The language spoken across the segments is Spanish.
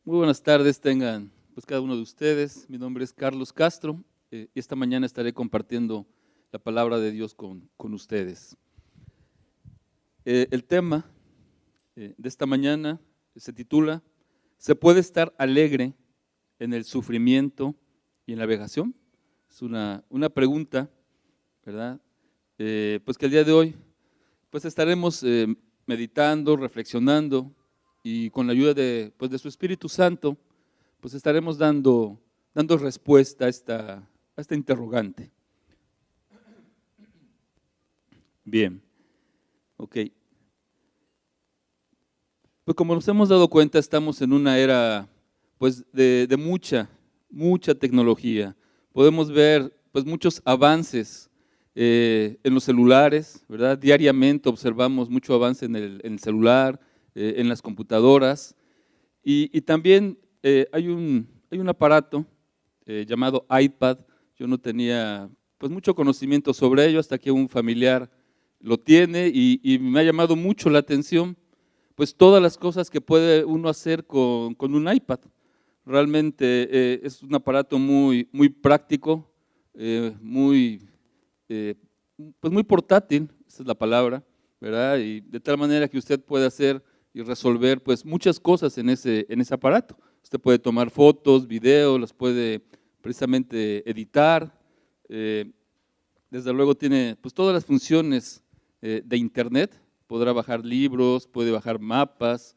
Muy buenas tardes tengan pues cada uno de ustedes. Mi nombre es Carlos Castro y esta mañana estaré compartiendo la palabra de Dios con ustedes. El tema de esta mañana se titula ¿Se puede estar alegre en el sufrimiento y en la vejación? Es una pregunta, ¿verdad? Pues que el día de hoy pues estaremos meditando, reflexionando y con la ayuda de su Espíritu Santo pues estaremos dando respuesta a esta interrogante. Bien, ok. Pues como nos hemos dado cuenta, estamos en una era pues de mucha tecnología. Podemos ver pues muchos avances en los celulares, ¿verdad? Diariamente observamos mucho avance en el celular, en las computadoras y también hay un aparato llamado iPad. Yo no tenía pues mucho conocimiento sobre ello hasta que un familiar lo tiene y me ha llamado mucho la atención pues todas las cosas que puede uno hacer con un iPad. Realmente es un aparato muy práctico, pues muy portátil, esa es la palabra, ¿verdad? Y de tal manera que usted puede hacer y resolver pues muchas cosas en ese aparato. Usted puede tomar fotos, videos, las puede precisamente editar. Desde luego tiene pues todas las funciones de internet. Podrá bajar libros, puede bajar mapas,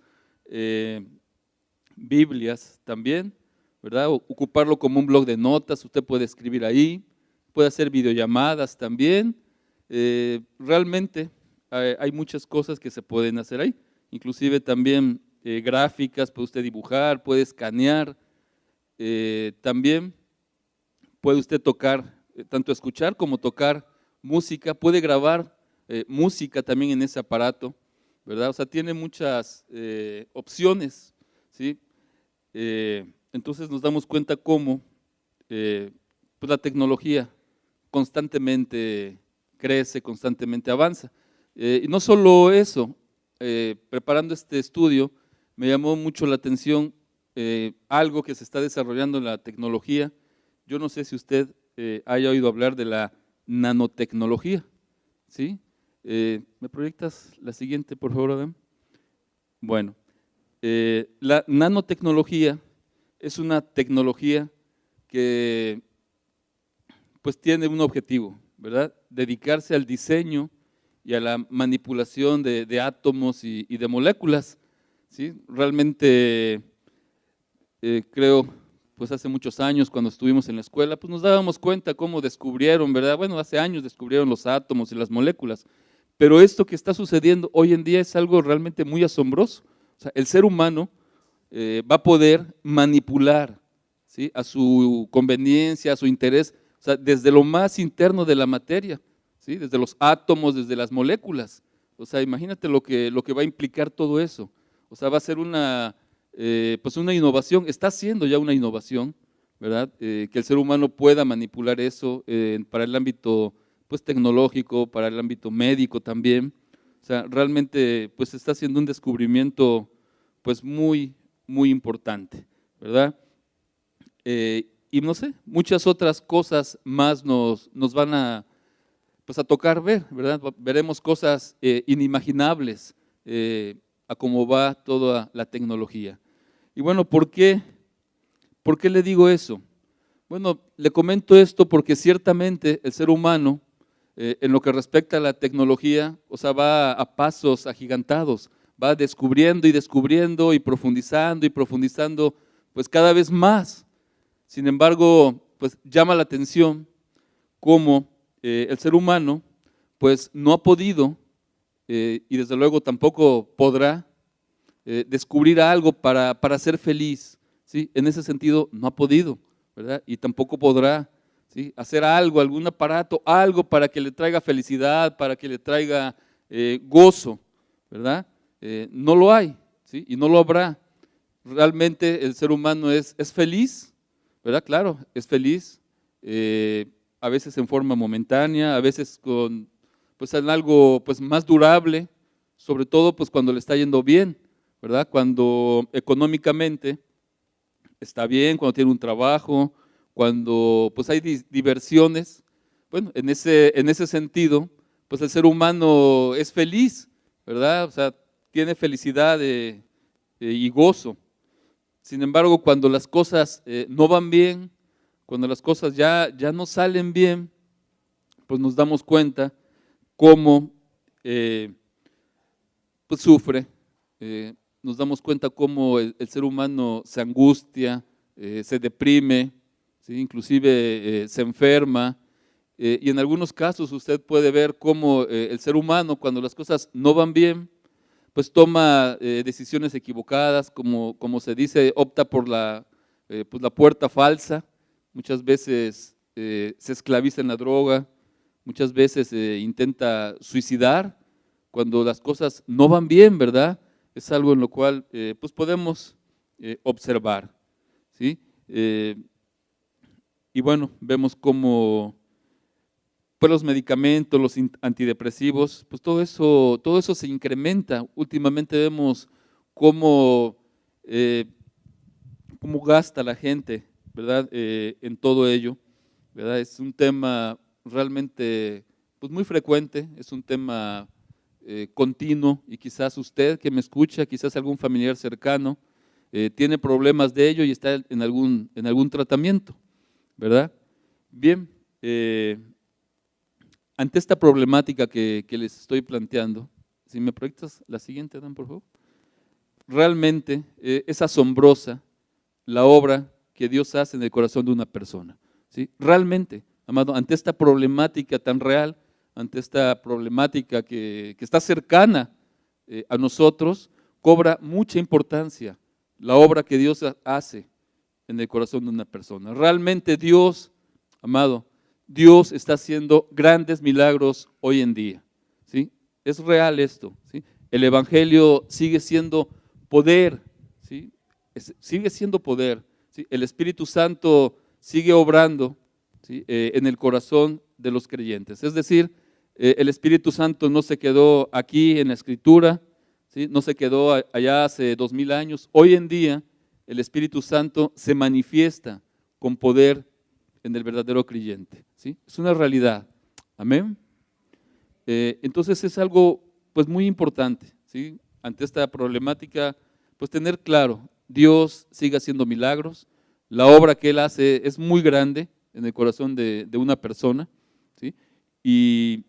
Biblias también, ¿verdad? Ocuparlo como un blog de notas, usted puede escribir ahí, puede hacer videollamadas también. Realmente hay muchas cosas que se pueden hacer ahí, inclusive también gráficas, puede usted dibujar, puede escanear, también puede usted tocar, tanto escuchar como tocar música, puede grabar música también en ese aparato, ¿verdad? O sea, tiene muchas opciones, ¿sí? Entonces nos damos cuenta cómo pues la tecnología constantemente crece, constantemente avanza. Y no solo eso, preparando este estudio, me llamó mucho la atención algo que se está desarrollando en la tecnología. Yo no sé si usted haya oído hablar de la nanotecnología, ¿sí? ¿Me proyectas la siguiente, por favor, Adam? Bueno, la nanotecnología es una tecnología que pues tiene un objetivo, ¿verdad? Dedicarse al diseño y a la manipulación de átomos y de moléculas, ¿sí? Realmente creo, pues hace muchos años cuando estuvimos en la escuela, pues nos dábamos cuenta cómo descubrieron, ¿verdad? Bueno, hace años descubrieron los átomos y las moléculas, pero esto que está sucediendo hoy en día es algo realmente muy asombroso. O sea, el ser humano va a poder manipular, ¿sí? A su conveniencia, a su interés, o sea, desde lo más interno de la materia, ¿sí? Desde los átomos, desde las moléculas. O sea, imagínate lo que va a implicar todo eso. O sea, va a ser pues una innovación, está haciendo ya una innovación, ¿verdad? Que el ser humano pueda manipular eso para el ámbito pues tecnológico, para el ámbito médico también. O sea, realmente pues está haciendo un descubrimiento pues muy importante, ¿verdad? Y no sé, muchas otras cosas más nos van a tocar ver, ¿verdad? Veremos cosas inimaginables a cómo va toda la tecnología. Y bueno, ¿por qué le digo eso? Bueno, le comento esto porque ciertamente el ser humano, en lo que respecta a la tecnología, o sea, va a pasos agigantados, va descubriendo y profundizando, pues cada vez más. Sin embargo, pues llama la atención cómo el ser humano, pues no ha podido, y desde luego tampoco podrá, descubrir algo para ser feliz, ¿sí? En ese sentido no ha podido, ¿verdad? Y tampoco podrá, ¿sí? Hacer algo, algún aparato, algo para que le traiga felicidad, para que le traiga gozo, ¿verdad? No lo hay, ¿sí? Y no lo habrá. Realmente el ser humano es feliz, ¿verdad? Claro, es feliz, a veces en forma momentánea, a veces pues en algo pues más durable, sobre todo pues cuando le está yendo bien, ¿verdad? Cuando económicamente está bien, cuando tiene un trabajo, cuando pues hay diversiones. Bueno, en ese sentido, pues el ser humano es feliz, ¿verdad? O sea, tiene felicidad y gozo. Sin embargo, cuando las cosas no van bien, cuando las cosas ya no salen bien, pues nos damos cuenta cómo pues sufre, nos damos cuenta cómo el ser humano se angustia, se deprime, ¿sí? Inclusive se enferma, y en algunos casos usted puede ver cómo el ser humano, cuando las cosas no van bien, pues toma decisiones equivocadas, como se dice, opta por pues la puerta falsa, muchas veces se esclaviza en la droga, muchas veces intenta suicidar cuando las cosas no van bien, ¿verdad? Es algo en lo cual pues podemos observar, ¿sí? Y bueno, vemos cómo pues los medicamentos, los antidepresivos, pues todo eso se incrementa. Últimamente vemos cómo, cómo gasta la gente, ¿verdad? En todo ello, ¿verdad? Es un tema realmente pues muy frecuente, es un tema continuo, y quizás usted que me escucha, quizás algún familiar cercano, tiene problemas de ello y está en algún tratamiento, ¿verdad? Bien, ante esta problemática que les estoy planteando, si me proyectas la siguiente, Dan, por favor. Realmente es asombrosa la obra que Dios hace en el corazón de una persona, ¿sí? Realmente, amado, ante esta problemática tan real, ante esta problemática que está cercana a nosotros, cobra mucha importancia la obra que Dios hace en el corazón de una persona. Realmente Dios, amado, Dios está haciendo grandes milagros hoy en día, ¿sí? Es real esto, ¿sí? El Evangelio sigue siendo poder, ¿sí? Sigue siendo poder, ¿sí? El Espíritu Santo sigue obrando, ¿sí? En el corazón de los creyentes. Es decir, el Espíritu Santo no se quedó aquí en la Escritura, ¿sí? No se quedó allá hace 2000 años. Hoy en día el Espíritu Santo se manifiesta con poder en el verdadero creyente, ¿sí? Es una realidad, amén. Entonces es algo pues muy importante, ¿sí? Ante esta problemática, pues tener claro, Dios sigue haciendo milagros, la obra que Él hace es muy grande en el corazón de una persona, ¿sí? Y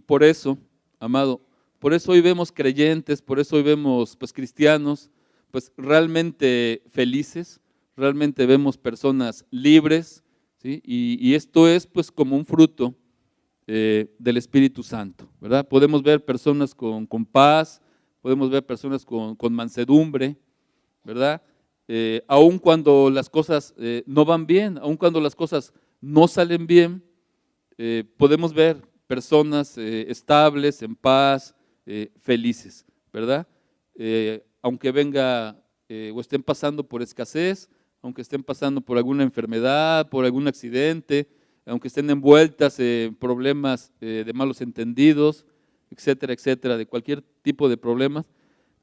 por eso, amado, por eso hoy vemos creyentes, por eso hoy vemos pues cristianos, pues realmente felices, realmente vemos personas libres, ¿sí? Y esto es pues como un fruto del Espíritu Santo, ¿verdad? Podemos ver personas con paz, podemos ver personas con mansedumbre, ¿verdad? Aun cuando las cosas no van bien, aun cuando las cosas no salen bien, podemos ver personas estables, en paz, felices, ¿verdad? Aunque venga o estén pasando por escasez, aunque estén pasando por alguna enfermedad, por algún accidente, aunque estén envueltas en problemas de malos entendidos, etcétera, etcétera, de cualquier tipo de problemas,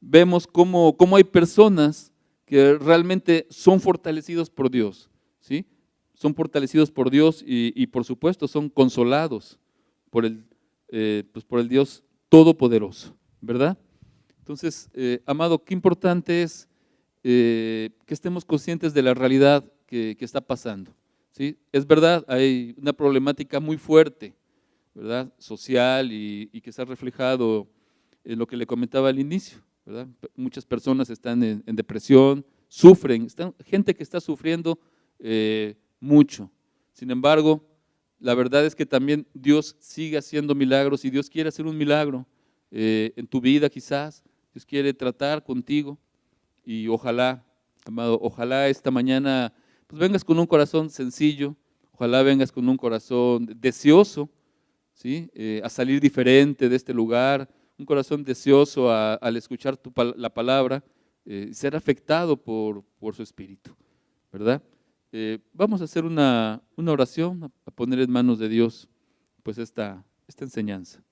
vemos cómo hay personas que realmente son fortalecidos por Dios, ¿sí? Son fortalecidos por Dios y por supuesto son consolados pues por el Dios Todopoderoso, ¿verdad? Entonces, amado, qué importante es que estemos conscientes de la realidad que está pasando, ¿sí? Es verdad, hay una problemática muy fuerte, ¿verdad? Social y que se ha reflejado en lo que le comentaba al inicio, ¿verdad? Muchas personas están en depresión, sufren, gente que está sufriendo mucho. Sin embargo, la verdad es que también Dios sigue haciendo milagros y Dios quiere hacer un milagro en tu vida quizás. Dios quiere tratar contigo y ojalá, amado, ojalá esta mañana pues vengas con un corazón sencillo, ojalá vengas con un corazón deseoso, ¿sí? A salir diferente de este lugar, un corazón deseoso al escuchar la palabra, ser afectado por su espíritu, ¿verdad? Vamos a hacer una oración, a poner en manos de Dios pues esta enseñanza.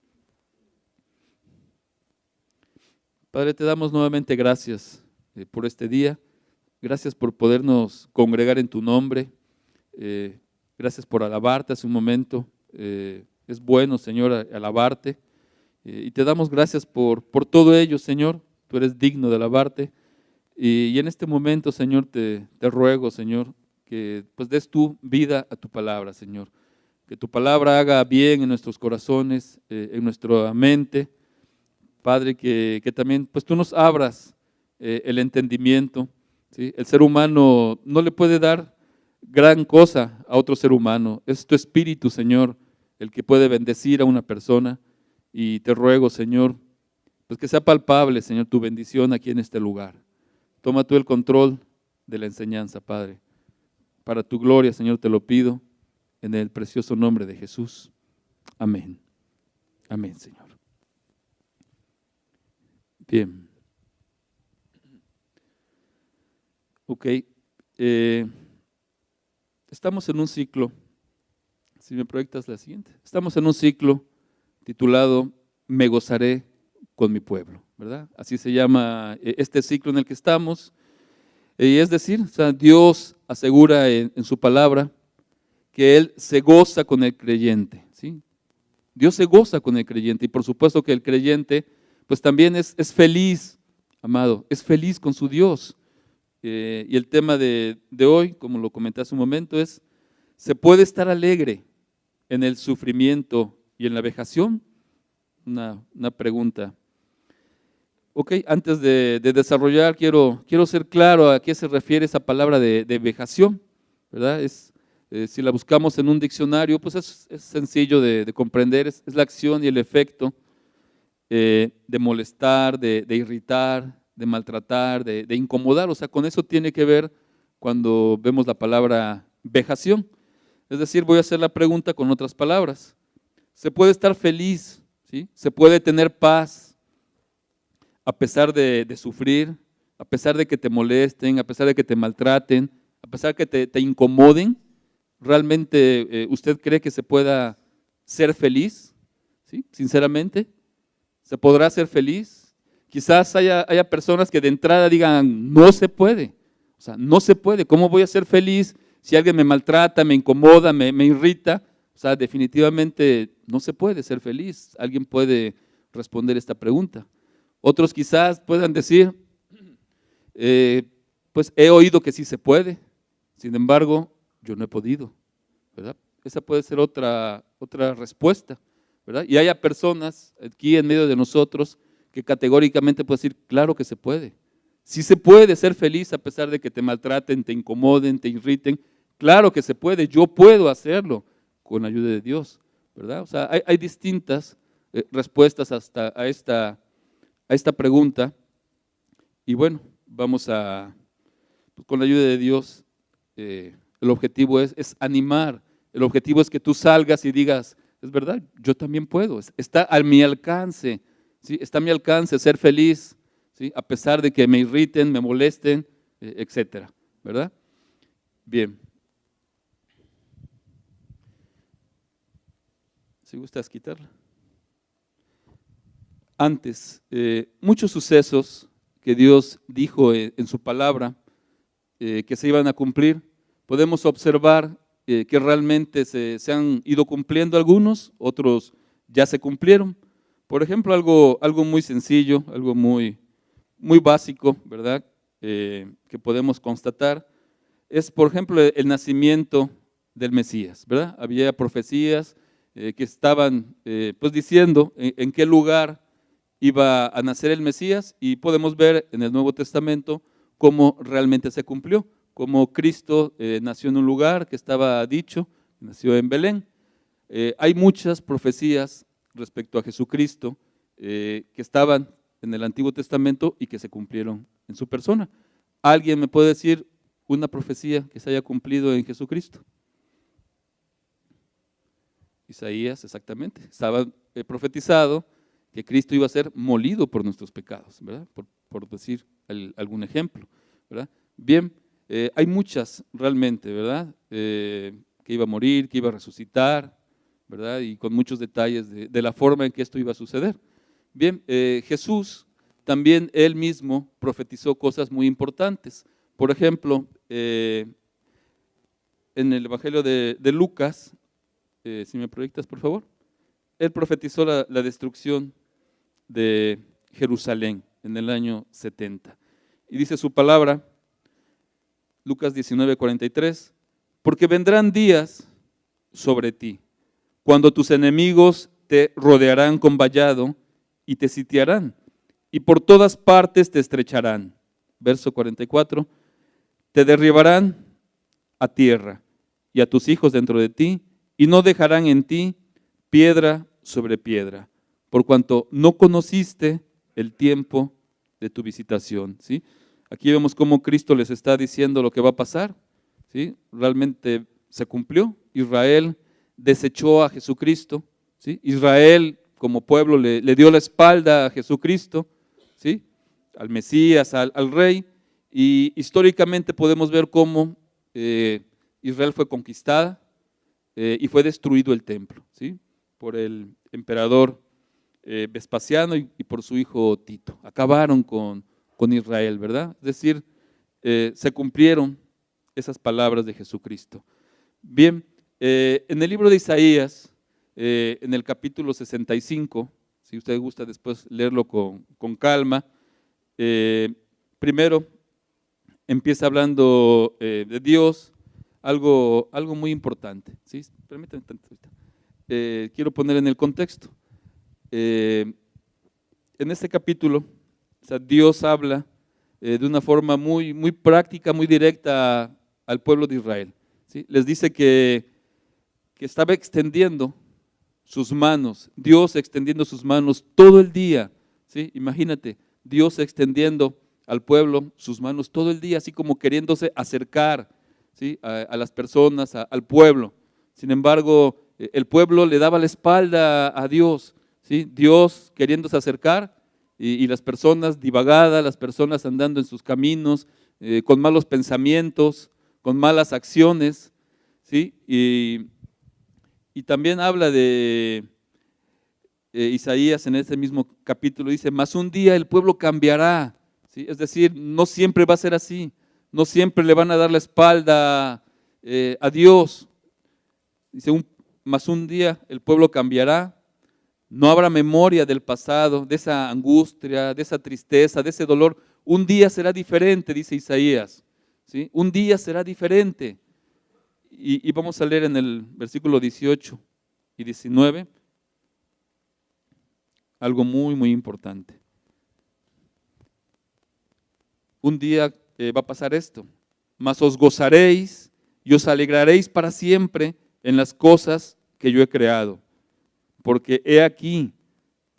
Padre, te damos nuevamente gracias por este día. Gracias por podernos congregar en tu nombre. Gracias por alabarte hace un momento. Es bueno, Señor, alabarte. Y te damos gracias por todo ello, Señor. Tú eres digno de alabarte. Y en este momento, Señor, te ruego, Señor, que pues des tu vida a tu palabra, Señor. Que tu palabra haga bien en nuestros corazones, en nuestra mente. Padre, que también pues tú nos abras el entendimiento, ¿sí? El ser humano no le puede dar gran cosa a otro ser humano. Es tu espíritu, Señor, el que puede bendecir a una persona. Y te ruego, Señor, pues que sea palpable, Señor, tu bendición aquí en este lugar. Toma tú el control de la enseñanza, Padre. Para tu gloria, Señor, te lo pido en el precioso nombre de Jesús. Amén. Amén, Señor. Bien. Ok. Estamos en un ciclo. Si me proyectas la siguiente. Estamos en un ciclo titulado Me gozaré con mi pueblo, ¿verdad? Así se llama este ciclo en el que estamos. Y es decir, o sea, Dios asegura en su palabra que Él se goza con el creyente, ¿sí? Dios se goza con el creyente y por supuesto que el creyente pues también es feliz, amado, es feliz con su Dios. Y el tema de hoy, como lo comenté hace un momento, es: ¿se puede estar alegre en el sufrimiento y en la vejación? Una pregunta. Ok, antes de desarrollar, quiero ser claro a qué se refiere esa palabra de vejación, ¿verdad? Si la buscamos en un diccionario, pues es sencillo de comprender, es la acción y el efecto de molestar, de irritar, de maltratar, de incomodar. O sea, con eso tiene que ver cuando vemos la palabra vejación. Es decir, voy a hacer la pregunta con otras palabras. ¿Se puede estar feliz? ¿Sí? ¿Se puede tener paz a pesar de sufrir, a pesar de que te molesten, a pesar de que te maltraten, a pesar de que te incomoden? ¿Realmente usted cree que se pueda ser feliz? ¿Sí? Sinceramente, ¿se podrá ser feliz? Quizás haya personas que de entrada digan: no se puede, o sea, no se puede. ¿Cómo voy a ser feliz si alguien me maltrata, me incomoda, me irrita? O sea, definitivamente no se puede ser feliz. Alguien puede responder esta pregunta. Otros quizás puedan decir: pues he oído que sí se puede, sin embargo, yo no he podido, ¿verdad? Esa puede ser otra respuesta, ¿verdad? Y haya personas aquí en medio de nosotros que categóricamente pueden decir: claro que se puede. Sí se puede ser feliz a pesar de que te maltraten, te incomoden, te irriten. Claro que se puede, yo puedo hacerlo con la ayuda de Dios, ¿verdad? O sea, hay distintas respuestas hasta a esta pregunta. Y bueno, vamos pues con la ayuda de Dios, el objetivo es animar. El objetivo es que tú salgas y digas: es verdad, yo también puedo, está a mi alcance, ¿sí? Está a mi alcance ser feliz, ¿sí? A pesar de que me irriten, me molesten, etcétera, ¿verdad? Bien. Si gustas quitarla. Antes, muchos sucesos que Dios dijo en su palabra que se iban a cumplir, podemos observar que realmente se han ido cumpliendo algunos, otros ya se cumplieron. Por ejemplo, algo muy sencillo, algo muy básico, ¿verdad? Que podemos constatar, es por ejemplo el nacimiento del Mesías, ¿verdad? Había profecías que estaban pues diciendo en qué lugar iba a nacer el Mesías, y podemos ver en el Nuevo Testamento cómo realmente se cumplió, cómo Cristo nació en un lugar que estaba dicho, nació en Belén. Hay muchas profecías respecto a Jesucristo que estaban en el Antiguo Testamento y que se cumplieron en su persona. ¿Alguien me puede decir una profecía que se haya cumplido en Jesucristo? Isaías, exactamente, estaba profetizado que Cristo iba a ser molido por nuestros pecados, ¿verdad? Por decir algún ejemplo, ¿verdad? Bien, hay muchas realmente, ¿verdad? Que iba a morir, que iba a resucitar, ¿verdad? Y con muchos detalles de la forma en que esto iba a suceder. Bien, Jesús también él mismo profetizó cosas muy importantes. Por ejemplo, en el Evangelio de Lucas, si me proyectas por favor, él profetizó la destrucción de Jerusalén en el año 70. Y dice su palabra, Lucas 19:43, porque vendrán días sobre ti, cuando tus enemigos te rodearán con vallado y te sitiarán, y por todas partes te estrecharán. Verso 44, te derribarán a tierra y a tus hijos dentro de ti, y no dejarán en ti piedra sobre piedra, por cuanto no conociste el tiempo de tu visitación. ¿Sí? Aquí vemos cómo Cristo les está diciendo lo que va a pasar. ¿Sí? Realmente se cumplió. Israel desechó a Jesucristo. ¿Sí? Israel como pueblo le dio la espalda a Jesucristo, ¿sí? Al Mesías, al Rey, y históricamente podemos ver cómo Israel fue conquistada y fue destruido el templo, ¿sí? Por el emperador Vespasiano y por su hijo Tito. Acabaron con Israel, ¿verdad? Es decir, se cumplieron esas palabras de Jesucristo. Bien, en el libro de Isaías, en el capítulo 65, si usted gusta después leerlo con calma, primero empieza hablando de Dios, algo muy importante. ¿Sí? Permítame tantito. Quiero poner en el contexto. En este capítulo, o sea, Dios habla de una forma muy práctica, muy directa al pueblo de Israel. ¿Sí? Les dice que estaba extendiendo sus manos, Dios extendiendo sus manos todo el día. ¿Sí? Imagínate, Dios extendiendo al pueblo sus manos todo el día, así como queriéndose acercar, ¿sí? a las personas, al pueblo. Sin embargo, el pueblo le daba la espalda a Dios, ¿sí? Dios queriéndose acercar y las personas divagadas, las personas andando en sus caminos, con malos pensamientos, con malas acciones, ¿sí? Y también habla de Isaías en ese mismo capítulo, dice, mas un día el pueblo cambiará, ¿sí? Es decir, no siempre va a ser así, no siempre le van a dar la espalda a Dios. Dice, mas un día el pueblo cambiará, no habrá memoria del pasado, de esa angustia, de esa tristeza, de ese dolor. Un día será diferente, dice Isaías, ¿sí? Un día será diferente. Y vamos a leer en el versículo 18 y 19 algo muy importante. Un día va a pasar esto, mas os gozaréis y os alegraréis para siempre en las cosas que yo he creado. Porque he aquí,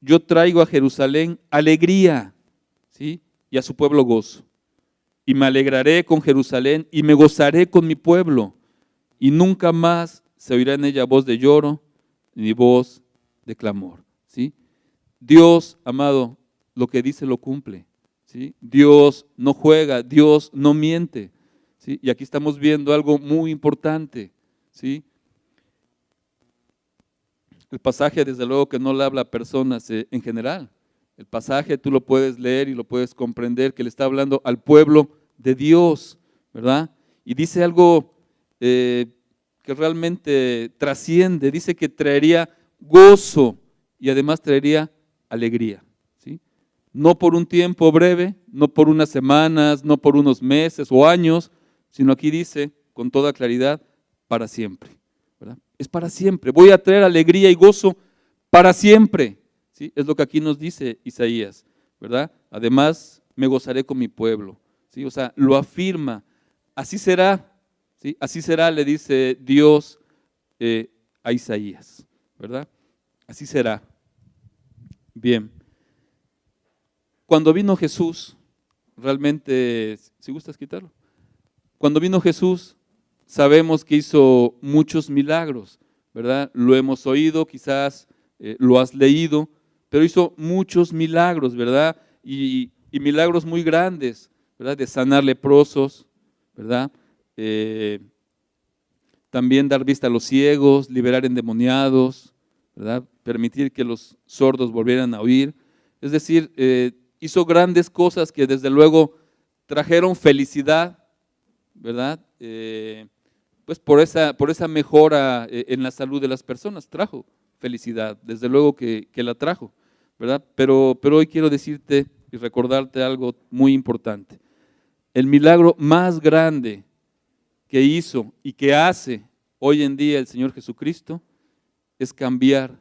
yo traigo a Jerusalén alegría, ¿sí? Y a su pueblo gozo. Y me alegraré con Jerusalén y me gozaré con mi pueblo. Y nunca más se oirá en ella voz de lloro ni voz de clamor. ¿Sí? Dios, amado, lo que dice lo cumple. ¿Sí? Dios no juega, Dios no miente. ¿Sí? Y aquí estamos viendo algo muy importante. ¿Sí? El pasaje, desde luego, que no le habla a personas en general. El pasaje tú lo puedes leer y lo puedes comprender, que le está hablando al pueblo de Dios, ¿verdad? Y dice algo que realmente trasciende, dice que traería gozo y además traería alegría, ¿sí? No por un tiempo breve, no por unas semanas, no por unos meses o años, sino aquí dice con toda claridad, para siempre, ¿verdad? Es para siempre, voy a traer alegría y gozo para siempre, ¿sí? Es lo que aquí nos dice Isaías, ¿verdad? Además, me gozaré con mi pueblo, ¿sí? O sea, lo afirma, así será, ¿sí? Así será, le dice Dios a Isaías, ¿verdad? Así será. Bien. Cuando vino Jesús, realmente, si gustas quitarlo, cuando vino Jesús, sabemos que hizo muchos milagros, ¿verdad? Lo hemos oído, quizás lo has leído, pero hizo muchos milagros, ¿verdad? Y milagros muy grandes, ¿verdad? De sanar leprosos, ¿verdad? También dar vista a los ciegos, liberar endemoniados, ¿verdad? Permitir que los sordos volvieran a oír. Es decir, hizo grandes cosas que desde luego trajeron felicidad ¿verdad? Pues por esa mejora en la salud de las personas, trajo felicidad, desde luego que la trajo, ¿verdad? Pero hoy quiero decirte y recordarte algo muy importante. El milagro más grande que hizo y que hace hoy en día el Señor Jesucristo es cambiar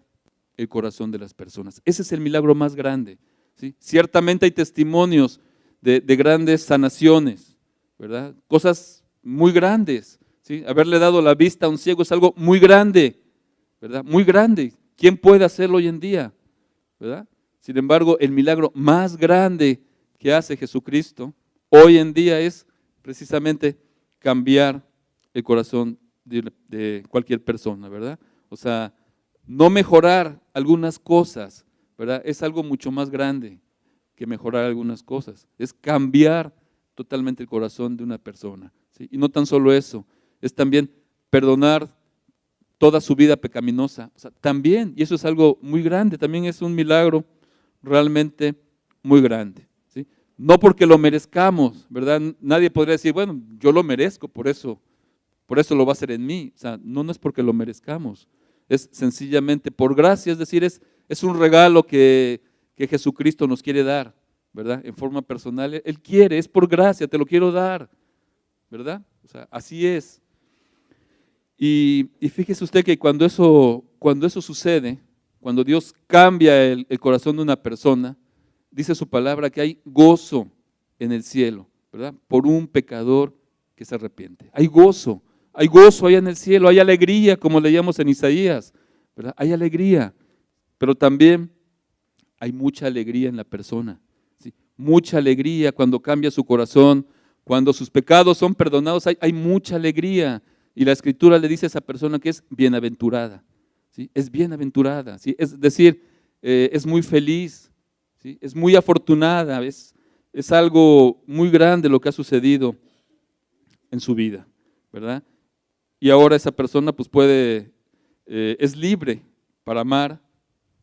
el corazón de las personas. Ese es el milagro más grande, ¿sí? Ciertamente hay testimonios de grandes sanaciones, ¿verdad? Cosas muy grandes, ¿sí? Haberle dado la vista a un ciego es algo muy grande, ¿verdad? Muy grande. ¿Quién puede hacerlo hoy en día? ¿Verdad? Sin embargo, el milagro más grande que hace Jesucristo hoy en día es precisamente cambiar el corazón de cualquier persona, ¿verdad? O sea, no mejorar algunas cosas, ¿verdad? Es algo mucho más grande que mejorar algunas cosas. Es cambiar totalmente el corazón de una persona, ¿sí? Y no tan solo eso, es también perdonar toda su vida pecaminosa. O sea, también, y eso es algo muy grande, también es un milagro realmente muy grande, ¿sí? No porque lo merezcamos, ¿verdad? Nadie podría decir, bueno, yo lo merezco, por eso lo va a hacer en mí. O sea, no es porque lo merezcamos, es sencillamente por gracia, es decir, es un regalo que Jesucristo nos quiere dar, ¿verdad? En forma personal, Él quiere, es por gracia, te lo quiero dar, ¿verdad? O sea, así es. Y fíjese usted que cuando eso sucede, cuando Dios cambia el corazón de una persona, dice su palabra que hay gozo en el cielo, ¿verdad? Por un pecador que se arrepiente. Hay gozo allá en el cielo, hay alegría, como leíamos en Isaías, ¿verdad? Hay alegría, pero también hay mucha alegría en la persona, ¿sí? Mucha alegría cuando cambia su corazón, cuando sus pecados son perdonados, hay mucha alegría. Y la Escritura le dice a esa persona que es bienaventurada, ¿sí? Es bienaventurada, ¿sí? Es decir, es muy feliz, ¿sí? Es muy afortunada, es algo muy grande lo que ha sucedido en su vida, ¿verdad? Y ahora esa persona pues es libre para amar,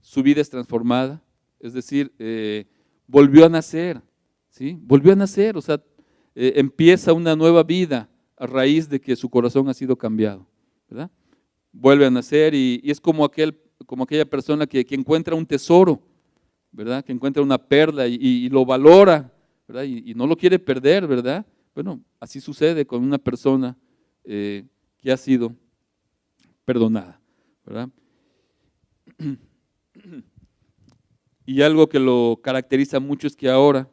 su vida es transformada, es decir, volvió a nacer, ¿sí? Volvió a nacer, o sea, empieza una nueva vida a raíz de que su corazón ha sido cambiado, ¿verdad? Vuelve a nacer y es como aquella persona que encuentra un tesoro, ¿verdad? Que encuentra una perla y lo valora, ¿verdad? Y no lo quiere perder, ¿verdad? Bueno, así sucede con una persona que ha sido perdonada, ¿verdad? Y algo que lo caracteriza mucho es que ahora,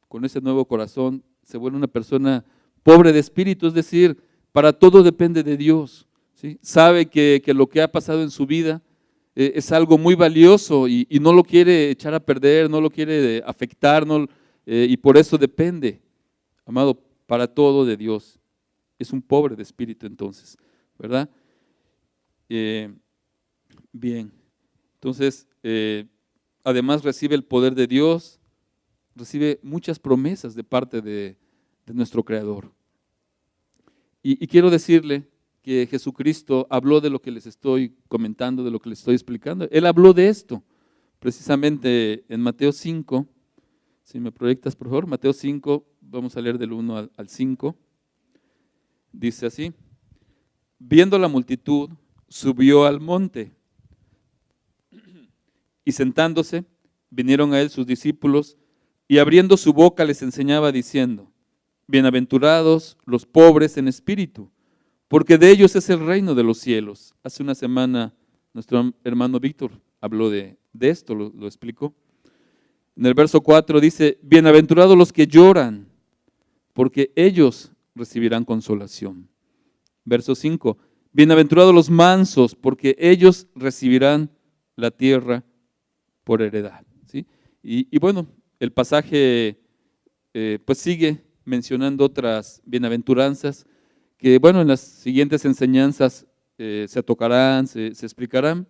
con ese nuevo corazón, se vuelve una persona pobre de espíritu, es decir, para todo depende de Dios, ¿sí? Sabe que lo que ha pasado en su vida es algo muy valioso y no lo quiere echar a perder, no lo quiere afectar, y por eso depende, amado, para todo de Dios. Es un pobre de espíritu entonces, ¿verdad? Bien, entonces, además recibe el poder de Dios, recibe muchas promesas de parte de nuestro Creador. Y quiero decirle que Jesucristo habló de lo que les estoy comentando, de lo que les estoy explicando. Él habló de esto, precisamente en Mateo 5. Si me proyectas, por favor, Mateo 5, vamos a leer del 1 al 5. Dice así: viendo la multitud, subió al monte, y sentándose, vinieron a él sus discípulos, y abriendo su boca les enseñaba diciendo: bienaventurados los pobres en espíritu, porque de ellos es el reino de los cielos. Hace una semana nuestro hermano Víctor habló de esto, lo explicó. En el verso 4 dice: bienaventurados los que lloran, porque ellos recibirán consolación. Verso 5: bienaventurados los mansos, porque ellos recibirán la tierra por heredad, ¿sí? Y bueno, el pasaje pues sigue mencionando otras bienaventuranzas que, bueno, en las siguientes enseñanzas se tocarán, se explicarán.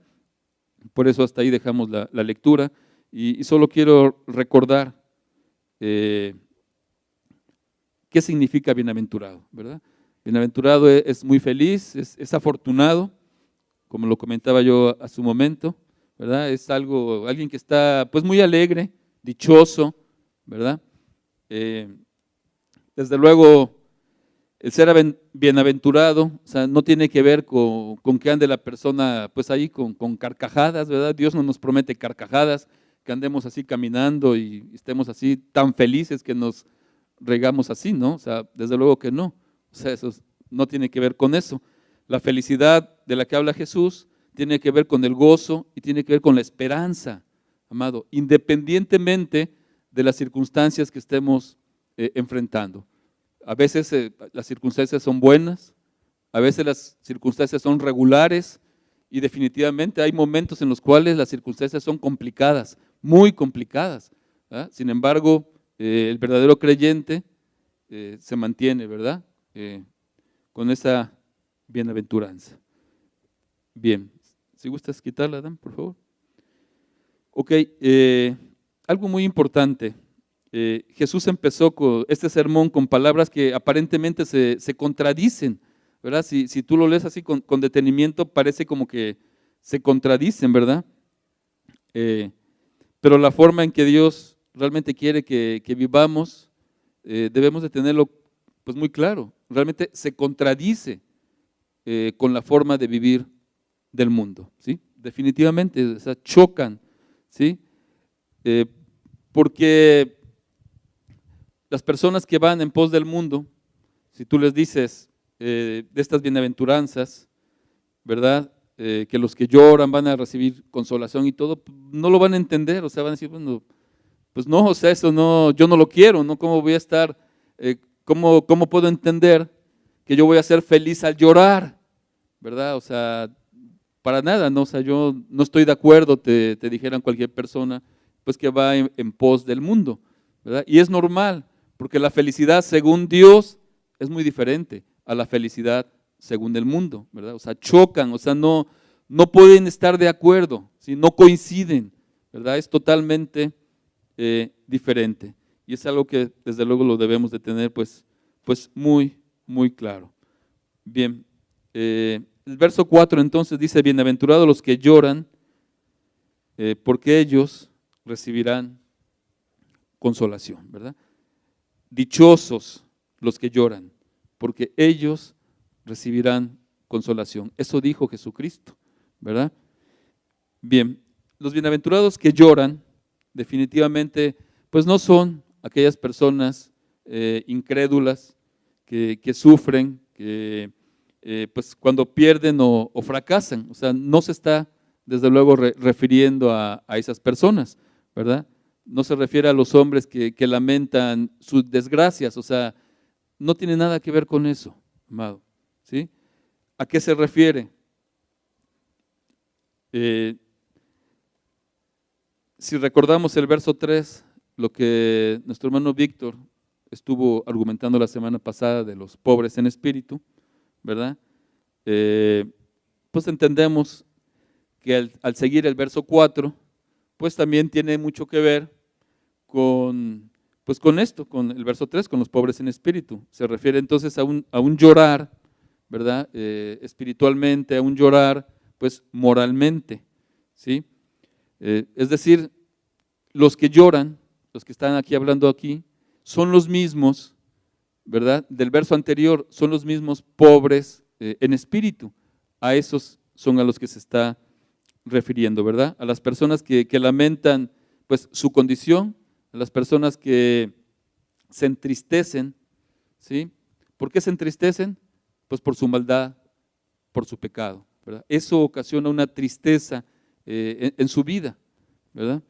Por eso hasta ahí dejamos la lectura y solo quiero recordar qué significa bienaventurado, ¿verdad? Bienaventurado es muy feliz, es afortunado, como lo comentaba yo hace un momento, ¿verdad? Es alguien que está pues muy alegre, dichoso, ¿verdad? Desde luego, El ser bienaventurado, o sea, no tiene que ver con que ande la persona pues ahí con carcajadas, ¿verdad? Dios no nos promete carcajadas, que andemos así caminando y estemos así tan felices que nos regamos así, ¿no? O sea, desde luego que no. O sea, eso no tiene que ver con eso. La felicidad de la que habla Jesús tiene que ver con el gozo y tiene que ver con la esperanza, amado, independientemente de las circunstancias que estemos enfrentando. A veces las circunstancias son buenas, a veces las circunstancias son regulares y definitivamente hay momentos en los cuales las circunstancias son complicadas, muy complicadas, ¿verdad? Sin embargo, el verdadero creyente se mantiene, ¿verdad? Con esa bienaventuranza. Bien, si gustas quitarla, Adán, por favor. Ok, algo muy importante. Jesús empezó con este sermón con palabras que aparentemente se contradicen, ¿verdad? Si tú lo lees así con detenimiento, parece como que se contradicen, ¿verdad? Pero la forma en que Dios realmente quiere que vivamos, debemos de tenerlo pues muy claro. Realmente se contradice con la forma de vivir del mundo, ¿sí? Definitivamente, o sea, chocan, ¿sí? Porque las personas que van en pos del mundo, si tú les dices de estas bienaventuranzas, ¿verdad? Que los que lloran van a recibir consolación y todo, no lo van a entender, o sea, van a decir, bueno, pues no, o sea, eso no, yo no lo quiero, ¿no? ¿Cómo voy a estar, cómo puedo entender que yo voy a ser feliz al llorar? ¿Verdad? O sea, para nada, ¿no? O sea, yo no estoy de acuerdo, te dijeran cualquier persona, pues que va en pos del mundo, ¿verdad? Y es normal, porque la felicidad según Dios es muy diferente a la felicidad según el mundo, ¿verdad? O sea, chocan, o sea, no pueden estar de acuerdo, ¿sí? No coinciden, ¿verdad? Es totalmente diferente. Y es algo que desde luego lo debemos de tener pues muy, muy claro. Bien, el verso 4 entonces dice, bienaventurados los que lloran, porque ellos recibirán consolación, ¿verdad? Dichosos los que lloran, porque ellos recibirán consolación. Eso dijo Jesucristo, ¿verdad? Bien, los bienaventurados que lloran, definitivamente, pues no son aquellas personas incrédulas que sufren, que pues cuando pierden o fracasan, o sea, no se está desde luego refiriendo a esas personas, ¿verdad? No se refiere a los hombres que lamentan sus desgracias, o sea, no tiene nada que ver con eso, amado, ¿sí? ¿A qué se refiere? Si recordamos el verso 3, lo que nuestro hermano Víctor estuvo argumentando la semana pasada de los pobres en espíritu, ¿verdad? Pues entendemos que al seguir el verso 4, pues también tiene mucho que ver pues con esto, con el verso 3, con los pobres en espíritu. Se refiere entonces a un llorar, ¿verdad? Espiritualmente, a un llorar, pues moralmente, ¿sí? Es decir, los que lloran, los que están aquí hablando aquí, son los mismos, ¿verdad? Del verso anterior, son los mismos pobres en espíritu. A esos son a los que se está refiriendo, ¿verdad? A las personas que lamentan pues su condición, a las personas que se entristecen, ¿sí? ¿Por qué se entristecen? Pues por su maldad, por su pecado, ¿verdad? Eso ocasiona una tristeza en su vida, ¿verdad?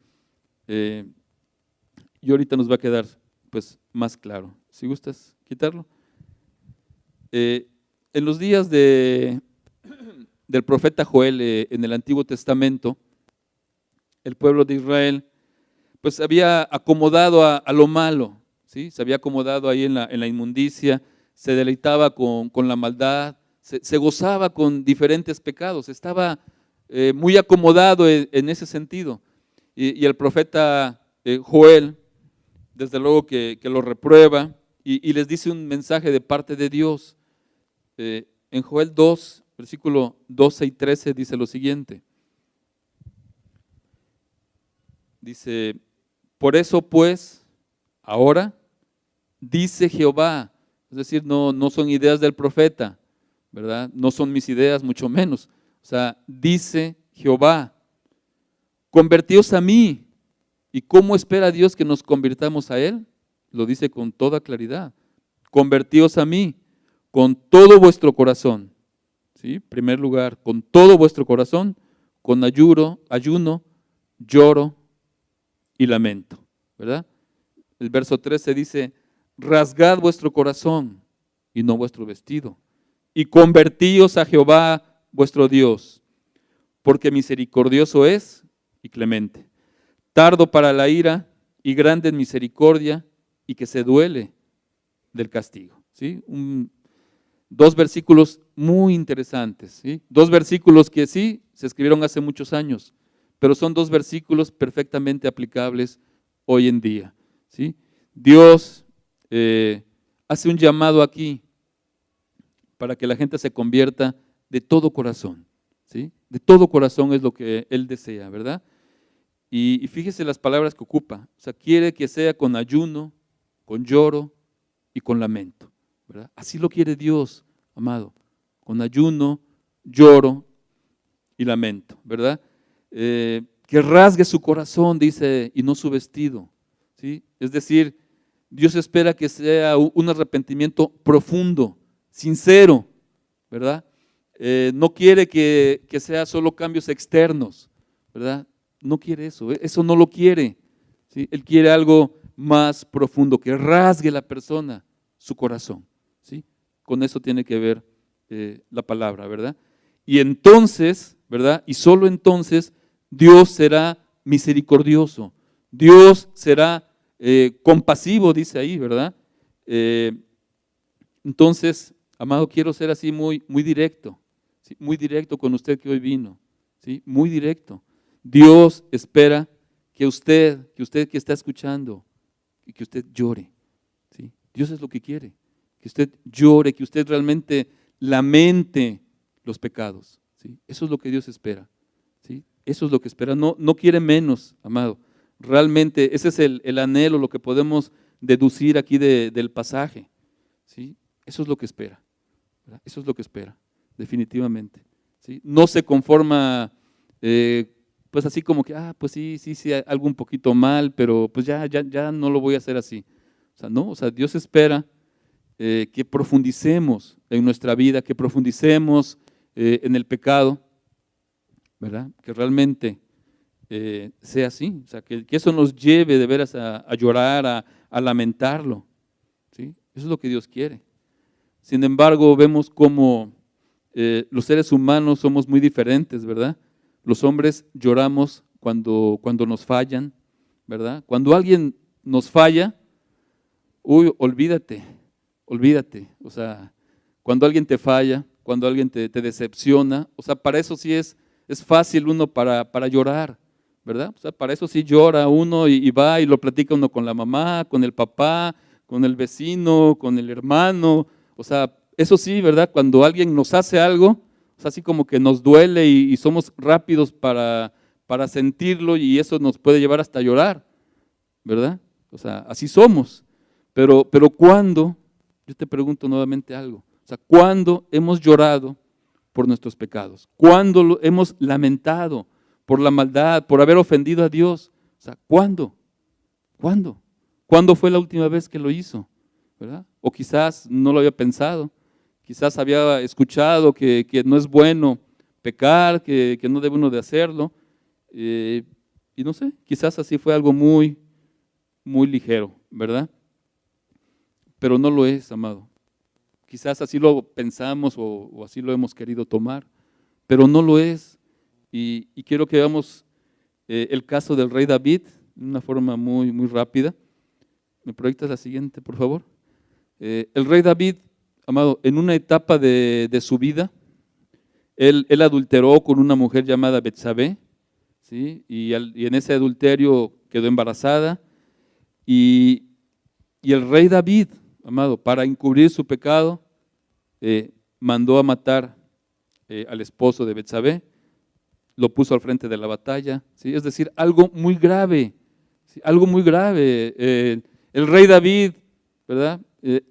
Y ahorita nos va a quedar pues más claro. Si gustas quitarlo. En los días del profeta Joel en el Antiguo Testamento, el pueblo de Israel pues se había acomodado a lo malo, ¿sí? Se había acomodado ahí en la inmundicia, se deleitaba con la maldad, se gozaba con diferentes pecados, estaba muy acomodado en ese sentido. Y el profeta Joel, desde luego que lo reprueba y les dice un mensaje de parte de Dios. En Joel 2, versículo 12 y 13 dice lo siguiente. Dice, por eso pues, ahora, dice Jehová, Es decir, no son ideas del profeta, ¿verdad? No son mis ideas, mucho menos. O sea, dice Jehová, convertíos a mí. ¿Y cómo espera Dios que nos convirtamos a Él? Lo dice con toda claridad. Convertíos a mí con todo vuestro corazón. ¿Sí? En primer lugar, con todo vuestro corazón, con ayuno, lloro y lamento, ¿verdad? El verso 13 dice, rasgad vuestro corazón y no vuestro vestido, y convertíos a Jehová vuestro Dios, porque misericordioso es y clemente, tardo para la ira y grande en misericordia, y que se duele del castigo. ¿Sí? Dos versículos muy interesantes, ¿sí? Dos versículos que sí se escribieron hace muchos años, pero son dos versículos perfectamente aplicables hoy en día, ¿sí? Dios hace un llamado aquí para que la gente se convierta de todo corazón, ¿sí? De todo corazón es lo que Él desea, ¿verdad? Y fíjese las palabras que ocupa, o sea, quiere que sea con ayuno, con lloro y con lamento, ¿verdad? Así lo quiere Dios, amado, con ayuno, lloro y lamento, ¿verdad? Que rasgue su corazón, dice, y no su vestido, ¿sí? Es decir, Dios espera que sea un arrepentimiento profundo, sincero, ¿verdad? No quiere que sea solo cambios externos, ¿verdad? No quiere eso, eso no lo quiere, ¿sí? Él quiere algo más profundo, que rasgue la persona, su corazón, ¿sí? Con eso tiene que ver la palabra, ¿verdad? Y entonces, ¿verdad? Y solo entonces Dios será misericordioso, Dios será compasivo, dice ahí, ¿verdad? Entonces, amado, quiero ser así muy directo, ¿sí? Muy directo con usted que hoy vino, ¿sí? Muy directo. Dios espera que usted que está escuchando, y que usted llore, ¿sí? Dios es lo que quiere, que usted llore, que usted realmente lamente los pecados, ¿sí? Eso es lo que Dios espera, ¿sí? Eso es lo que espera, no quiere menos, amado. Realmente ese es el anhelo, lo que podemos deducir aquí del pasaje, ¿sí? Eso es lo que espera, ¿verdad? Eso es lo que espera, definitivamente, ¿sí? No se conforma pues así como que, pues sí, algo un poquito mal, pero pues ya no lo voy a hacer así. O sea, no, o sea, Dios espera que profundicemos en nuestra vida, que profundicemos en el pecado, ¿verdad? Que realmente sea así, o sea, que eso nos lleve de veras a llorar, a lamentarlo, ¿sí? Eso es lo que Dios quiere. Sin embargo, vemos cómo los seres humanos somos muy diferentes, ¿verdad? Los hombres lloramos cuando nos fallan, ¿verdad? Cuando alguien nos falla, olvídate, o sea, cuando alguien te falla, cuando alguien te decepciona, o sea, para eso sí es fácil uno para llorar, ¿verdad? O sea, para eso sí llora uno y va y lo platica uno con la mamá, con el papá, con el vecino, con el hermano, o sea, eso sí, ¿verdad? Cuando alguien nos hace algo, o sea, así como que nos duele y somos rápidos para sentirlo y eso nos puede llevar hasta llorar, ¿verdad? O sea, así somos. Pero ¿cuándo? Yo te pregunto nuevamente algo. O sea, ¿cuándo hemos llorado por nuestros pecados? ¿Cuándo hemos lamentado por la maldad, por haber ofendido a Dios? O sea, ¿cuándo? ¿Cuándo? ¿Cuándo fue la última vez que lo hizo? ¿Verdad? O quizás no lo había pensado. Quizás había escuchado que no es bueno pecar, que no debe uno de hacerlo, y no sé, quizás así fue algo muy ligero, ¿verdad? Pero no lo es, amado. Quizás así lo pensamos o así lo hemos querido tomar, pero no lo es. Y quiero que veamos el caso del rey David de una forma muy rápida. ¿Me proyectas la siguiente, por favor? El rey David, amado, en una etapa de su vida, él adulteró con una mujer llamada Betsabé, ¿sí? Y en ese adulterio quedó embarazada, y el rey David, amado, para encubrir su pecado, mandó a matar al esposo de Betsabé, lo puso al frente de la batalla, ¿sí? Es decir, algo muy grave, ¿sí? Algo muy grave. El rey David, ¿verdad?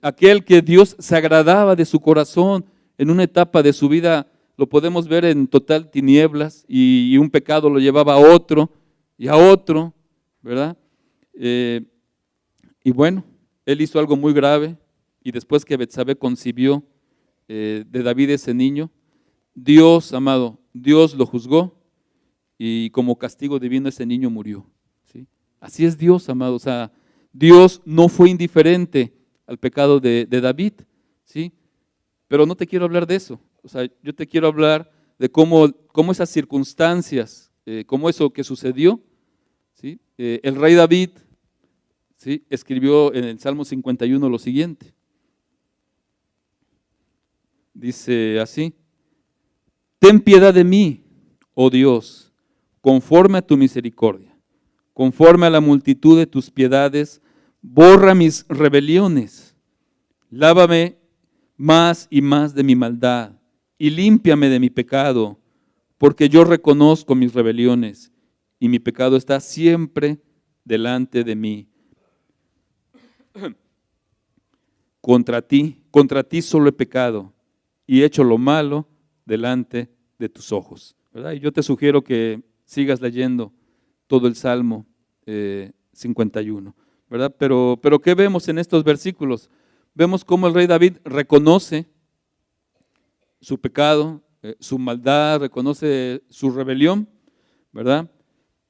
Aquel que Dios se agradaba de su corazón en una etapa de su vida, lo podemos ver en total tinieblas y un pecado lo llevaba a otro y a otro, ¿verdad? Y bueno, él hizo algo muy grave y después que Betsabé concibió de David ese niño, Dios, amado, Dios lo juzgó y como castigo divino ese niño murió, ¿sí? Así es Dios, amado, o sea, Dios no fue indiferente al pecado de David, ¿sí? Pero no te quiero hablar de eso, o sea, yo te quiero hablar de cómo esas circunstancias, cómo eso que sucedió, ¿sí? El rey David, ¿sí?, escribió en el Salmo 51 lo siguiente, dice así: ten piedad de mí, oh Dios, conforme a tu misericordia, conforme a la multitud de tus piedades, borra mis rebeliones, lávame más y más de mi maldad y límpiame de mi pecado, porque yo reconozco mis rebeliones y mi pecado está siempre delante de mí. Contra ti solo he pecado y he hecho lo malo delante de tus ojos, ¿verdad? Y yo te sugiero que sigas leyendo todo el Salmo 51, ¿verdad? Pero ¿qué vemos en estos versículos? Vemos cómo el rey David reconoce su pecado, su maldad, reconoce su rebelión, ¿verdad?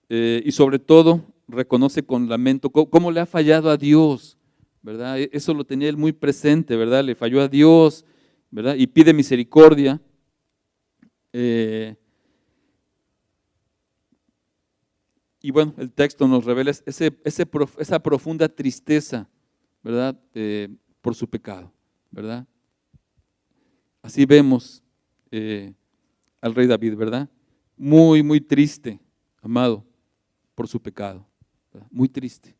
Y sobre todo reconoce con lamento cómo le ha fallado a Dios, ¿verdad? Eso lo tenía él muy presente, ¿verdad? Le falló a Dios, ¿verdad? Y pide misericordia. Y bueno, el texto nos revela esa profunda tristeza, ¿verdad? Por su pecado, ¿verdad? Así vemos al rey David, ¿verdad? Muy, muy triste, amado, por su pecado, ¿verdad? Muy triste,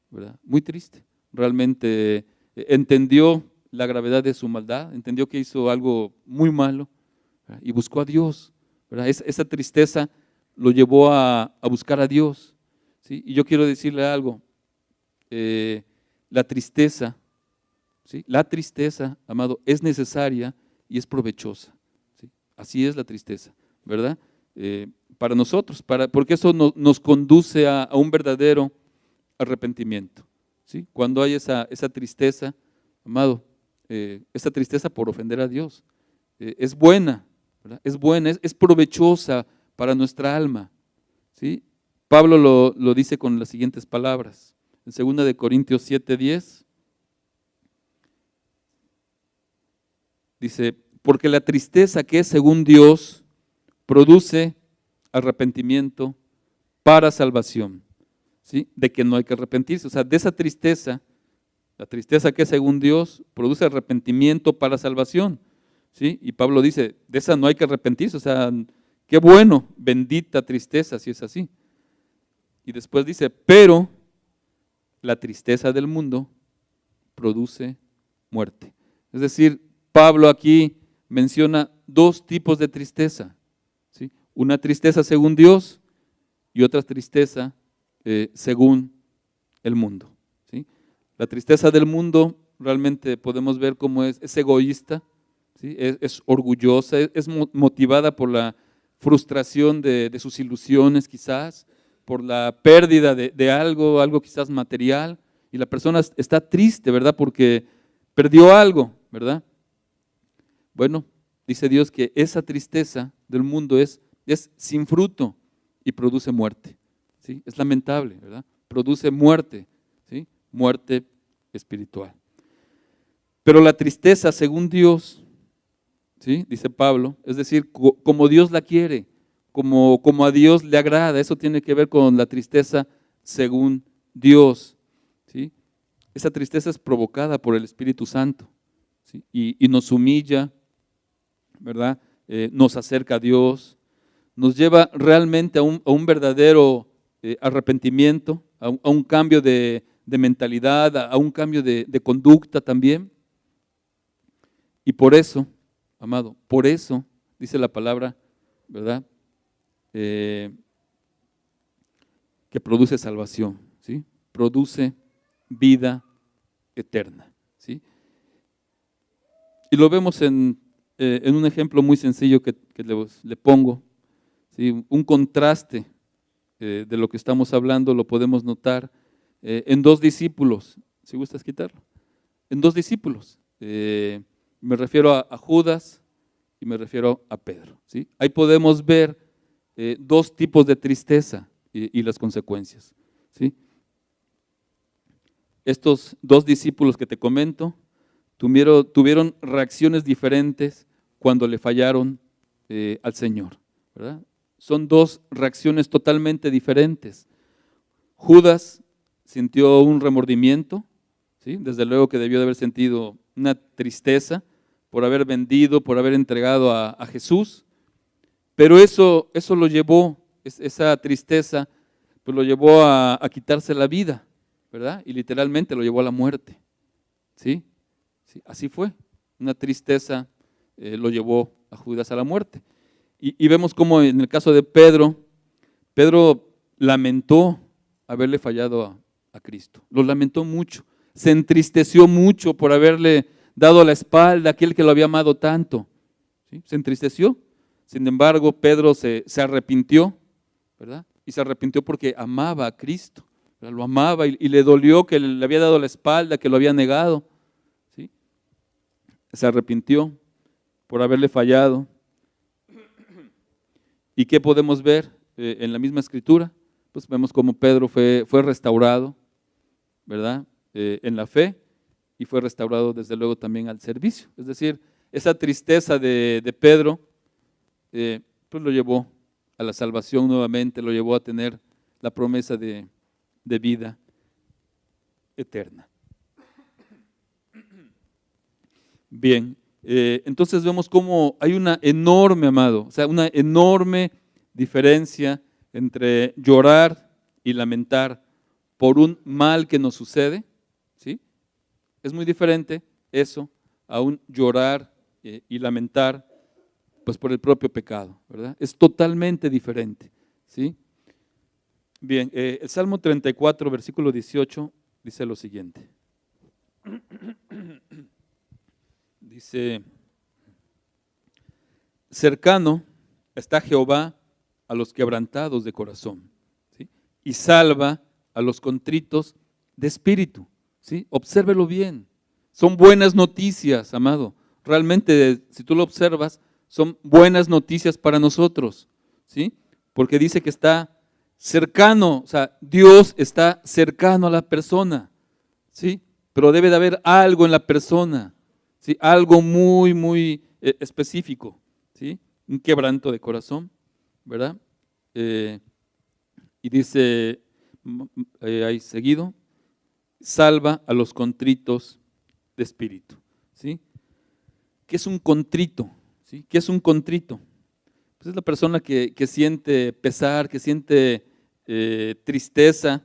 ¿verdad? Muy triste. Realmente entendió la gravedad de su maldad, entendió que hizo algo muy malo, ¿verdad? Y buscó a Dios, ¿verdad? Esa tristeza lo llevó a buscar a Dios, ¿sí? Y yo quiero decirle algo, la tristeza, ¿sí?, la tristeza, amado, es necesaria y es provechosa, ¿sí? Así es la tristeza, ¿verdad? Para nosotros, porque eso nos conduce a un verdadero arrepentimiento, ¿sí? Cuando hay esa tristeza, amado, esa tristeza por ofender a Dios, es buena, ¿verdad? Es buena, es provechosa para nuestra alma, ¿sí? Pablo lo dice con las siguientes palabras, en 2 de Corintios 7:10, dice: porque la tristeza que es según Dios produce arrepentimiento para salvación, ¿sí? De que no hay que arrepentirse, o sea, de esa tristeza, la tristeza que es según Dios produce arrepentimiento para salvación, ¿sí? Y Pablo dice, de esa no hay que arrepentirse, o sea, qué bueno, bendita tristeza si es así. Y después dice, pero la tristeza del mundo produce muerte. Es decir, Pablo aquí menciona dos tipos de tristeza, ¿sí? Una tristeza según Dios y otra tristeza según el mundo, ¿sí? La tristeza del mundo realmente podemos ver cómo es egoísta, ¿sí? Es orgullosa, es motivada por la frustración de sus ilusiones quizás, por la pérdida de algo quizás material, y la persona está triste, ¿verdad? Porque perdió algo, ¿verdad? Bueno, dice Dios que esa tristeza del mundo es sin fruto y produce muerte, ¿sí? Es lamentable, ¿verdad? Produce muerte, ¿sí? Muerte espiritual. Pero la tristeza según Dios, ¿sí?, dice Pablo, es decir, como Dios la quiere, como a Dios le agrada, eso tiene que ver con la tristeza según Dios, ¿sí? Esa tristeza es provocada por el Espíritu Santo, ¿sí? Y nos humilla, ¿verdad? Nos acerca a Dios, nos lleva realmente a un verdadero arrepentimiento, a un cambio de mentalidad, a un cambio de conducta también. Y por eso, amado, por eso dice la palabra, ¿verdad? Que produce salvación, ¿sí? Produce vida eterna, ¿sí? Y lo vemos en un ejemplo muy sencillo que le pongo, ¿sí? Un contraste de lo que estamos hablando lo podemos notar en dos discípulos, si gustas quitarlo, en dos discípulos. Me refiero a Judas y me refiero a Pedro, ¿sí? Ahí podemos ver dos tipos de tristeza y las consecuencias, ¿sí? Estos dos discípulos que te comento tuvieron reacciones diferentes cuando le fallaron al Señor, ¿verdad? Son dos reacciones totalmente diferentes. Judas sintió un remordimiento, ¿sí? Desde luego que debió de haber sentido una tristeza por haber vendido, por haber entregado a Jesús, pero eso lo llevó, esa tristeza, pues lo llevó a quitarse la vida, ¿verdad? Y literalmente lo llevó a la muerte, ¿sí? Sí, así fue, una tristeza lo llevó a Judas a la muerte. Y vemos cómo en el caso de Pedro lamentó haberle fallado a Cristo, lo lamentó mucho, se entristeció mucho por haberle dado la espalda a aquel que lo había amado tanto, ¿sí? Se entristeció. Sin embargo, Pedro se arrepintió, ¿verdad? Y se arrepintió porque amaba a Cristo, ¿verdad? Lo amaba y le dolió que le había dado la espalda, que lo había negado, ¿sí? Se arrepintió por haberle fallado. ¿Y qué podemos ver en la misma escritura? Pues vemos cómo Pedro fue restaurado, ¿verdad? En la fe, y fue restaurado desde luego también al servicio. Es decir, esa tristeza de Pedro, pues lo llevó a la salvación nuevamente, lo llevó a tener la promesa de vida eterna. Bien, entonces vemos cómo hay una enorme, amado, o sea, una enorme diferencia entre llorar y lamentar por un mal que nos sucede, ¿sí? Es muy diferente eso a un llorar y lamentar pues por el propio pecado, ¿verdad? Es totalmente diferente, ¿sí? Bien, el Salmo 34, versículo 18, dice lo siguiente. Dice, cercano está Jehová a los quebrantados de corazón, ¿sí? Y salva a los contritos de espíritu, ¿sí? Obsérvelo bien, son buenas noticias, amado. Realmente, si tú lo observas, son buenas noticias para nosotros, ¿sí? Porque dice que está cercano, o sea, Dios está cercano a la persona, ¿sí? Pero debe de haber algo en la persona, ¿sí? Algo muy, muy específico, ¿sí? Un quebranto de corazón, ¿verdad? Y dice ahí seguido, salva a los contritos de espíritu, ¿sí? ¿Qué es un contrito? ¿Sí? ¿Qué es un contrito? Pues es la persona que siente pesar, que siente tristeza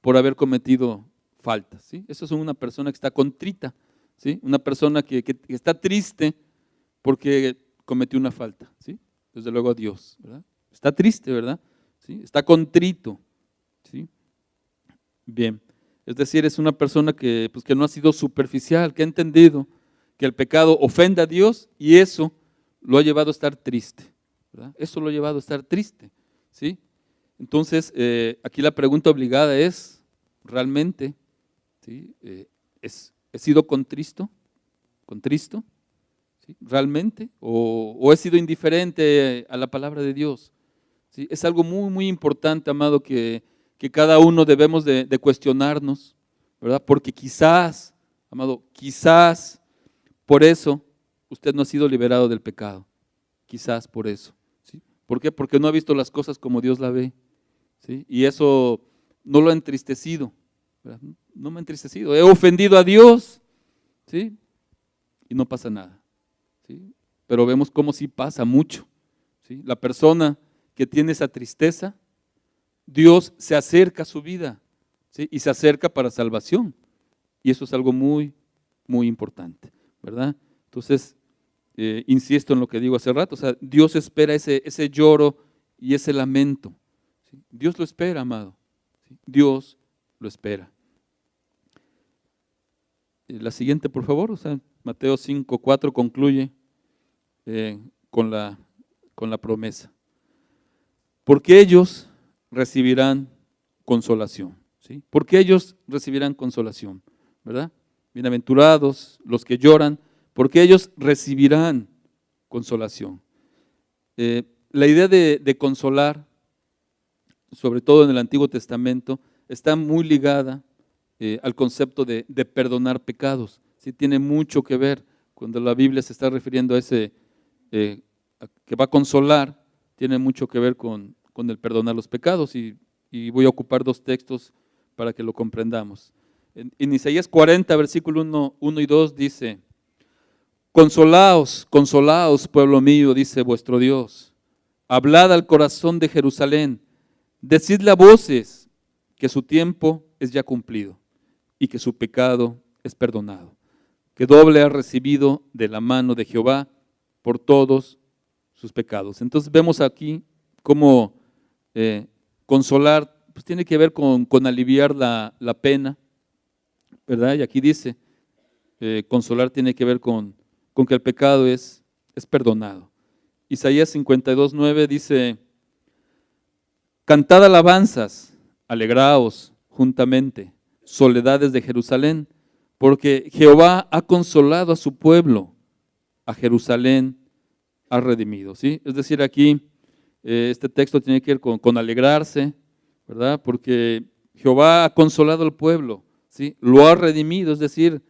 por haber cometido faltas, ¿sí? Eso es una persona que está contrita, ¿sí? Una persona que está triste porque cometió una falta, ¿sí? Desde luego a Dios, ¿verdad? Está triste, ¿verdad? ¿Sí? Está contrito, ¿sí? Bien, es decir, es una persona que no ha sido superficial, que ha entendido que el pecado ofende a Dios y eso lo ha llevado a estar triste, ¿verdad? Eso lo ha llevado a estar triste, ¿sí? Entonces, aquí la pregunta obligada es, ¿realmente, ¿sí? ¿He sido contristo? ¿Contristo? ¿Sí? ¿Realmente? ¿O he sido indiferente a la palabra de Dios? ¿Sí? Es algo muy, muy importante, amado, que cada uno debemos de cuestionarnos, ¿verdad? Porque quizás, amado, quizás por eso usted no ha sido liberado del pecado, quizás por eso, ¿sí? ¿Por qué? Porque no ha visto las cosas como Dios la ve, ¿sí? Y eso no lo ha entristecido, ¿verdad? No me ha entristecido, he ofendido a Dios, ¿sí? Y no pasa nada, ¿sí? Pero vemos cómo sí pasa mucho, ¿sí? La persona que tiene esa tristeza, Dios se acerca a su vida, ¿sí? Y se acerca para salvación, y eso es algo muy, muy importante, ¿verdad? Entonces, insisto en lo que digo hace rato, o sea, Dios espera ese lloro y ese lamento, ¿sí? Dios lo espera, amado, ¿sí? Dios lo espera. La siguiente, por favor, o sea, Mateo 5:4 concluye con la promesa. Porque ellos recibirán consolación, ¿sí? Porque ellos recibirán consolación, ¿verdad? Bienaventurados los que lloran, porque ellos recibirán consolación. La idea de consolar, sobre todo en el Antiguo Testamento, está muy ligada al concepto de perdonar pecados. Sí, tiene mucho que ver cuando la Biblia se está refiriendo a ese que va a consolar, tiene mucho que ver con el perdonar los pecados, y voy a ocupar dos textos para que lo comprendamos. En Isaías 40, versículo 1 y 2 dice: consolaos, consolaos, pueblo mío, dice vuestro Dios. Hablad al corazón de Jerusalén, decidle a voces que su tiempo es ya cumplido y que su pecado es perdonado, que doble ha recibido de la mano de Jehová por todos sus pecados. Entonces vemos aquí cómo consolar pues tiene que ver con aliviar la pena, ¿verdad? Y aquí dice, consolar tiene que ver con que el pecado es perdonado. Isaías 52:9 dice: cantad alabanzas, alegraos juntamente, soledades de Jerusalén, porque Jehová ha consolado a su pueblo, a Jerusalén ha redimido, ¿sí? Es decir, aquí este texto tiene que ver con alegrarse, ¿verdad? Porque Jehová ha consolado al pueblo, ¿sí? Lo ha redimido, es decir,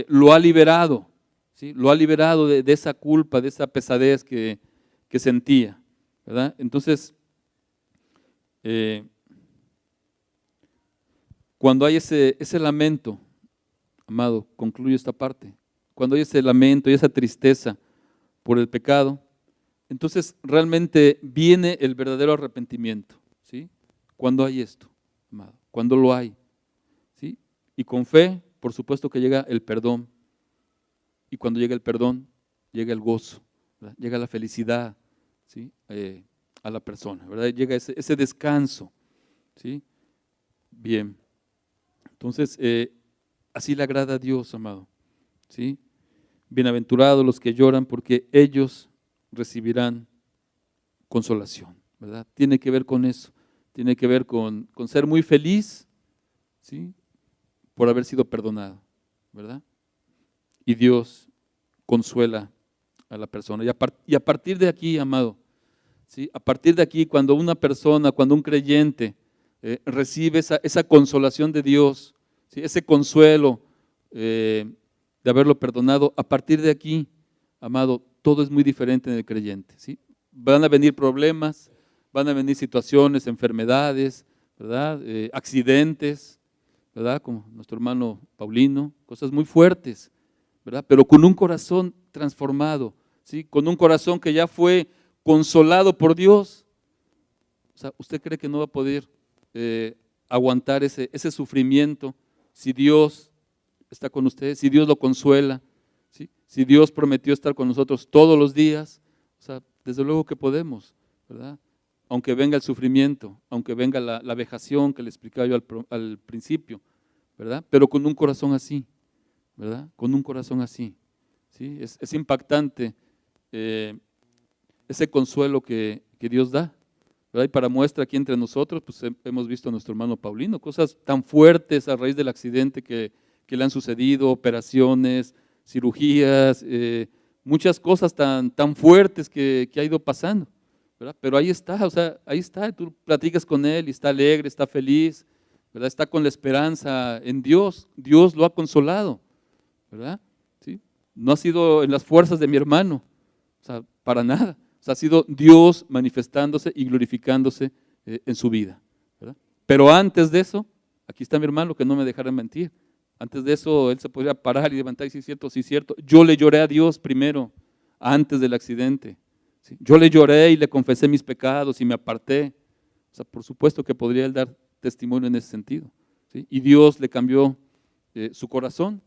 lo ha liberado, ¿sí? Lo ha liberado de esa culpa, de esa pesadez que sentía, ¿verdad? Entonces, cuando hay ese lamento, amado, concluyo esta parte, cuando hay ese lamento y esa tristeza por el pecado, entonces realmente viene el verdadero arrepentimiento, ¿sí? Cuando hay esto, amado, cuando lo hay, ¿sí? Y con fe, por supuesto que llega el perdón, y cuando llega el perdón, llega el gozo, ¿verdad? Llega la felicidad, ¿sí? A la persona, ¿verdad? Llega ese descanso, ¿sí? Bien, entonces así le agrada a Dios, amado, ¿sí? Bienaventurados los que lloran, porque ellos recibirán consolación, ¿verdad? Tiene que ver con eso, tiene que ver con ser muy feliz, ¿sí? Por haber sido perdonado, ¿verdad? Y Dios consuela a la persona. Y a partir de aquí, amado, ¿sí? A partir de aquí, cuando una persona, cuando un creyente recibe esa consolación de Dios, ¿sí? Ese consuelo de haberlo perdonado, a partir de aquí, amado, todo es muy diferente en el creyente, ¿sí? Van a venir problemas, van a venir situaciones, enfermedades, ¿verdad? Accidentes, ¿verdad? Como nuestro hermano Paulino, cosas muy fuertes, ¿verdad? Pero con un corazón transformado, ¿sí? Con un corazón que ya fue consolado por Dios. O sea, ¿usted cree que no va a poder aguantar ese sufrimiento si Dios está con usted, si Dios lo consuela, ¿sí? Si Dios prometió estar con nosotros todos los días? O sea, desde luego que podemos, ¿verdad? Aunque venga el sufrimiento, aunque venga la vejación que le explicaba yo al principio, ¿verdad? Pero con un corazón así, ¿verdad? Con un corazón así, ¿sí? Es impactante ese consuelo que Dios da, ¿verdad? Y para muestra aquí entre nosotros, pues hemos visto a nuestro hermano Paulino, cosas tan fuertes a raíz del accidente que le han sucedido, operaciones, cirugías, muchas cosas tan fuertes que ha ido pasando, ¿verdad? Pero ahí está, o sea, ahí está, tú platicas con él y está alegre, está feliz, ¿verdad? Está con la esperanza en Dios, Dios lo ha consolado, ¿verdad? ¿Sí? No ha sido en las fuerzas de mi hermano, o sea, para nada, o sea, ha sido Dios manifestándose y glorificándose en su vida, ¿verdad? Pero antes de eso, aquí está mi hermano, que no me dejara mentir. Antes de eso, él se podría parar y levantar y decir, sí es cierto. Yo le lloré a Dios primero, antes del accidente. ¿Sí? Yo le lloré y le confesé mis pecados y me aparté. O sea, por supuesto que podría él dar testimonio en ese sentido, ¿sí? Y Dios le cambió su corazón.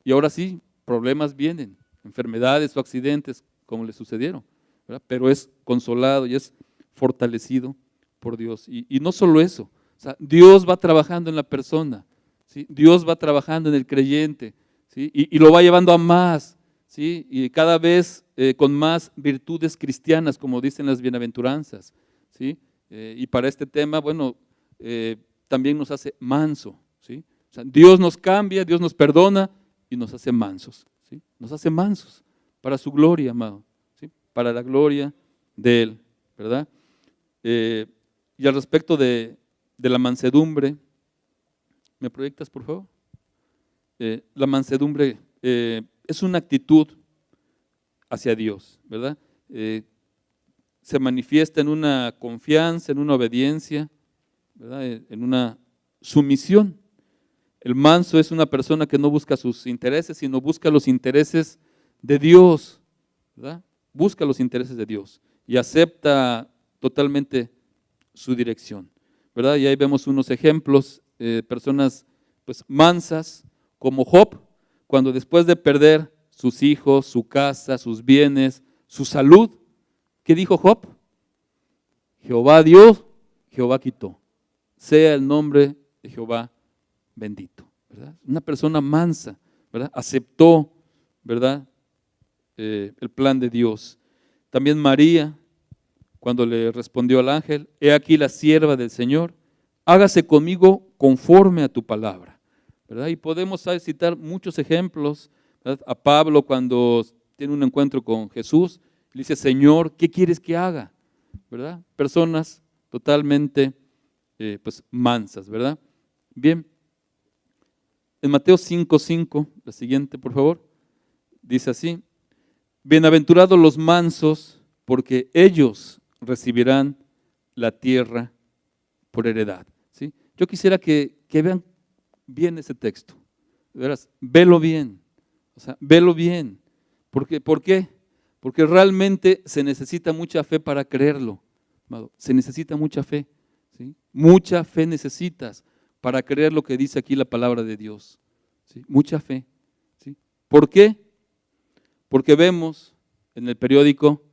Y ahora sí, problemas vienen, enfermedades o accidentes, como le sucedieron, ¿verdad? Pero es consolado y es fortalecido por Dios. Y no solo eso, o sea, Dios va trabajando en la persona, ¿sí? Dios va trabajando en el creyente, ¿sí? Y lo va llevando a más ¿sí? Y cada vez con más virtudes cristianas, como dicen las bienaventuranzas, ¿sí? Y para este tema, bueno, también nos hace manso, ¿sí? O sea, Dios nos cambia, Dios nos perdona y nos hace mansos, ¿sí? Nos hace mansos para su gloria, amado, ¿sí? Para la gloria de Él, ¿verdad? Y al respecto de la mansedumbre, ¿me proyectas, por favor? La mansedumbre es una actitud hacia Dios, ¿verdad? Se manifiesta en una confianza, en una obediencia, ¿verdad? En una sumisión. El manso es una persona que no busca sus intereses, sino busca los intereses de Dios, ¿verdad? Busca los intereses de Dios y acepta totalmente su dirección, ¿verdad? Y ahí vemos unos ejemplos, personas pues mansas, como Job, cuando después de perder sus hijos, su casa, sus bienes, su salud, ¿qué dijo Job? Jehová dio, Jehová quitó. Sea el nombre de Jehová bendito, ¿verdad? Una persona mansa, ¿verdad? Aceptó, ¿verdad? El plan de Dios. También María, cuando le respondió al ángel, he aquí la sierva del Señor, hágase conmigo conforme a tu palabra, ¿verdad? Y podemos citar muchos ejemplos, ¿verdad? A Pablo cuando tiene un encuentro con Jesús, le dice, Señor, ¿qué quieres que haga? ¿Verdad? Personas totalmente pues mansas, ¿verdad? Bien, en Mateo 5:5, la siguiente por favor, dice así, bienaventurados los mansos, porque ellos recibirán la tierra por heredad, ¿sí? Yo quisiera que vean bien ese texto, verás, velo bien, o sea, velo bien. ¿Por qué? Porque realmente se necesita mucha fe para creerlo, amado. Se necesita mucha fe, ¿sí? Mucha fe necesitas para creer lo que dice aquí la palabra de Dios, ¿sí? Mucha fe, ¿sí? ¿Por qué? Porque vemos en el periódico,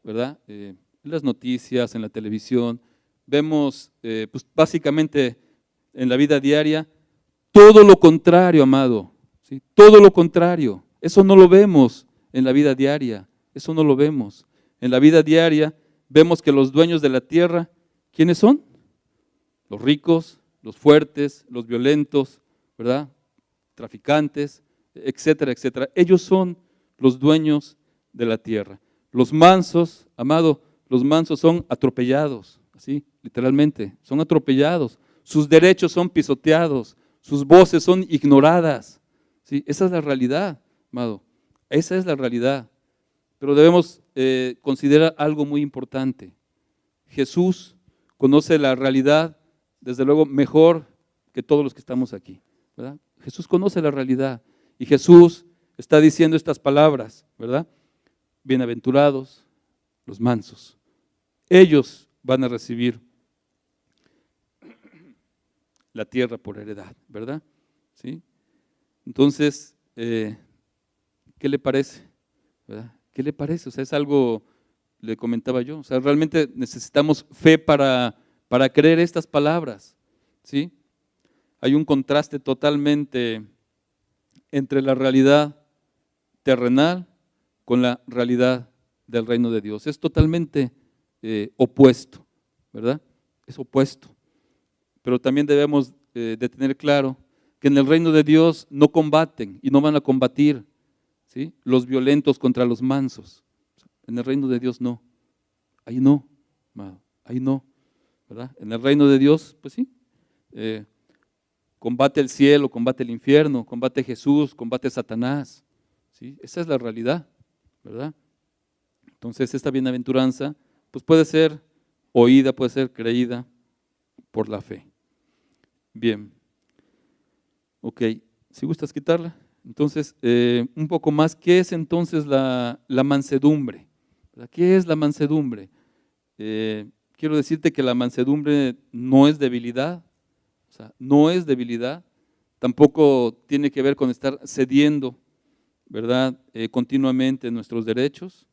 ¿verdad? En las noticias, en la televisión, vemos pues básicamente en la vida diaria todo lo contrario, amado, ¿sí? Todo lo contrario. Eso no lo vemos en la vida diaria, eso no lo vemos. En la vida diaria vemos que los dueños de la tierra, ¿quiénes son? Los ricos, los fuertes, los violentos, ¿verdad? Traficantes, etcétera, etcétera. Ellos son los dueños de la tierra. Los mansos, amado, los mansos son atropellados, así, literalmente, son atropellados. Sus derechos son pisoteados, sus voces son ignoradas, ¿sí? Esa es la realidad, amado, esa es la realidad. Pero debemos considerar algo muy importante. Jesús conoce la realidad, desde luego, mejor que todos los que estamos aquí, ¿verdad? Jesús conoce la realidad y Jesús está diciendo estas palabras, ¿verdad? Bienaventurados los mansos, ellos van a recibir la tierra por heredad, ¿verdad? ¿Sí? Entonces, ¿qué le parece? ¿Verdad? ¿Qué le parece? O sea, es algo, le comentaba yo, o sea, realmente necesitamos fe para creer estas palabras, ¿sí? Hay un contraste totalmente entre la realidad terrenal con la realidad del reino de Dios. Es totalmente opuesto, ¿verdad? Es opuesto. Pero también debemos de tener claro que en el reino de Dios no combaten y no van a combatir, ¿sí? Los violentos contra los mansos. En el reino de Dios no. Ahí no, amado, ahí no, ¿verdad? En el reino de Dios, pues sí, combate el cielo, combate el infierno, combate Jesús, combate Satanás, ¿sí? Esa es la realidad, ¿verdad? Entonces esta bienaventuranza pues puede ser oída, puede ser creída por la fe. Bien, ok, si gustas quitarla. Entonces, un poco más, ¿qué es entonces la mansedumbre? ¿Verdad? ¿Qué es la mansedumbre? Quiero decirte que la mansedumbre no es debilidad, o sea, no es debilidad, tampoco tiene que ver con estar cediendo, ¿verdad? Continuamente nuestros derechos,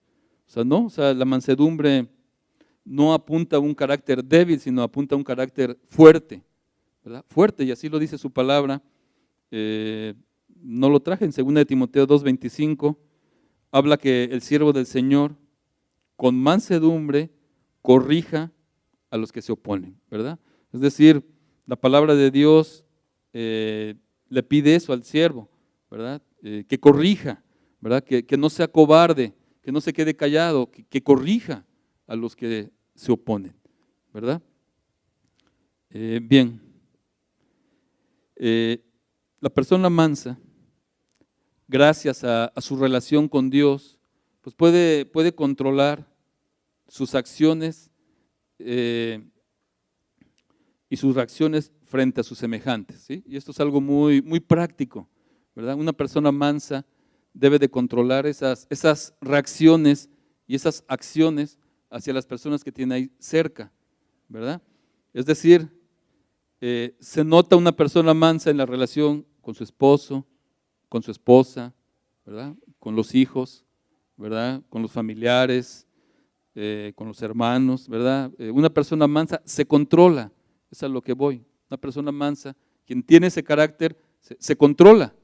o sea, no, o sea, la mansedumbre no apunta a un carácter débil, sino apunta a un carácter fuerte, ¿verdad? Fuerte, y así lo dice su palabra. No lo traje en 2 Timoteo 2:25, habla que el siervo del Señor con mansedumbre corrija a los que se oponen, ¿verdad? Es decir, la palabra de Dios le pide eso al siervo, ¿verdad? Que corrija, ¿verdad? Que no sea cobarde, que no se quede callado, que corrija a los que se oponen, ¿verdad? Bien, la persona mansa, gracias a su relación con Dios, pues puede controlar sus acciones y sus reacciones frente a sus semejantes, ¿sí? Y esto es algo muy, muy práctico, ¿verdad? Una persona mansa debe de controlar esas reacciones y esas acciones hacia las personas que tiene ahí cerca, ¿verdad? Es decir, se nota una persona mansa en la relación con su esposo, con su esposa, ¿verdad? Con los hijos, ¿verdad? Con los familiares, con los hermanos, ¿verdad? Una persona mansa se controla, es a lo que voy. Una persona mansa, quien tiene ese carácter, se controla,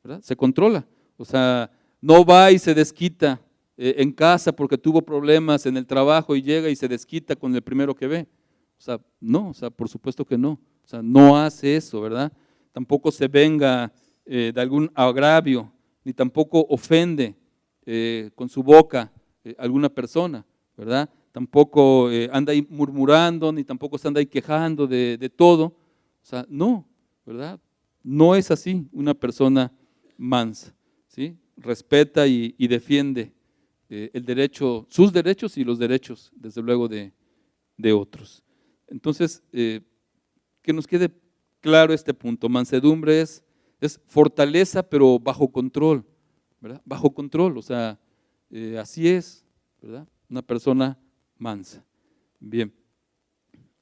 ¿verdad? Se controla. O sea, no va y se desquita en casa porque tuvo problemas en el trabajo y llega y se desquita con el primero que ve. O sea, no, o sea, por supuesto que no. O sea, no hace eso, ¿verdad? Tampoco se venga de algún agravio, ni tampoco ofende con su boca a alguna persona, ¿verdad? Tampoco anda ahí murmurando, ni tampoco se anda ahí quejando de todo. O sea, no, ¿verdad? No es así una persona mansa, ¿sí? Respeta y defiende el derecho, sus derechos y los derechos, desde luego, de otros. Entonces, que nos quede claro este punto. Mansedumbre es fortaleza, pero bajo control, ¿verdad? Bajo control, o sea, así es, ¿verdad? Una persona mansa. Bien.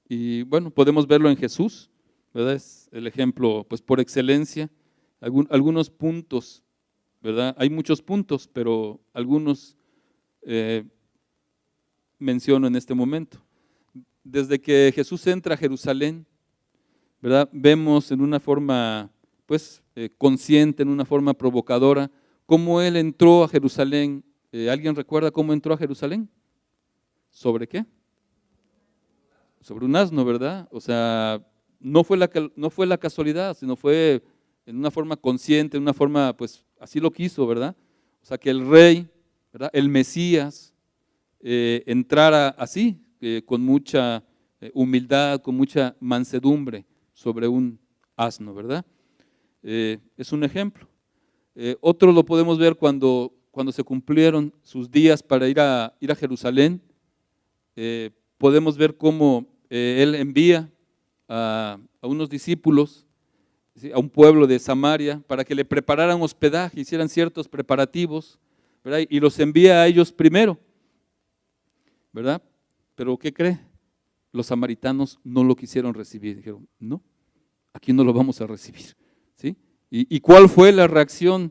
Y bueno, podemos verlo en Jesús, ¿verdad? Es el ejemplo, pues, por excelencia. Algunos puntos, ¿verdad? Hay muchos puntos, pero algunos menciono en este momento. Desde que Jesús entra a Jerusalén, ¿verdad? Vemos en una forma, pues, consciente, en una forma provocadora, cómo Él entró a Jerusalén. ¿Alguien recuerda cómo entró a Jerusalén? ¿Sobre qué? Sobre un asno, ¿verdad? O sea, no fue la casualidad, sino fue en una forma consciente, en una forma, pues, así lo quiso, ¿verdad? O sea, que el rey, ¿verdad? El Mesías, entrara así, con mucha humildad, con mucha mansedumbre sobre un asno, ¿verdad? Es un ejemplo. Otro lo podemos ver cuando se cumplieron sus días para ir a Jerusalén. Podemos ver cómo Él envía a unos discípulos, ¿sí?, a un pueblo de Samaria para que le prepararan hospedaje, hicieran ciertos preparativos, ¿verdad? Y los envía a ellos primero, ¿verdad? Pero ¿qué cree? Los samaritanos no lo quisieron recibir. Dijeron, no, aquí no lo vamos a recibir, ¿sí? ¿Y cuál fue la reacción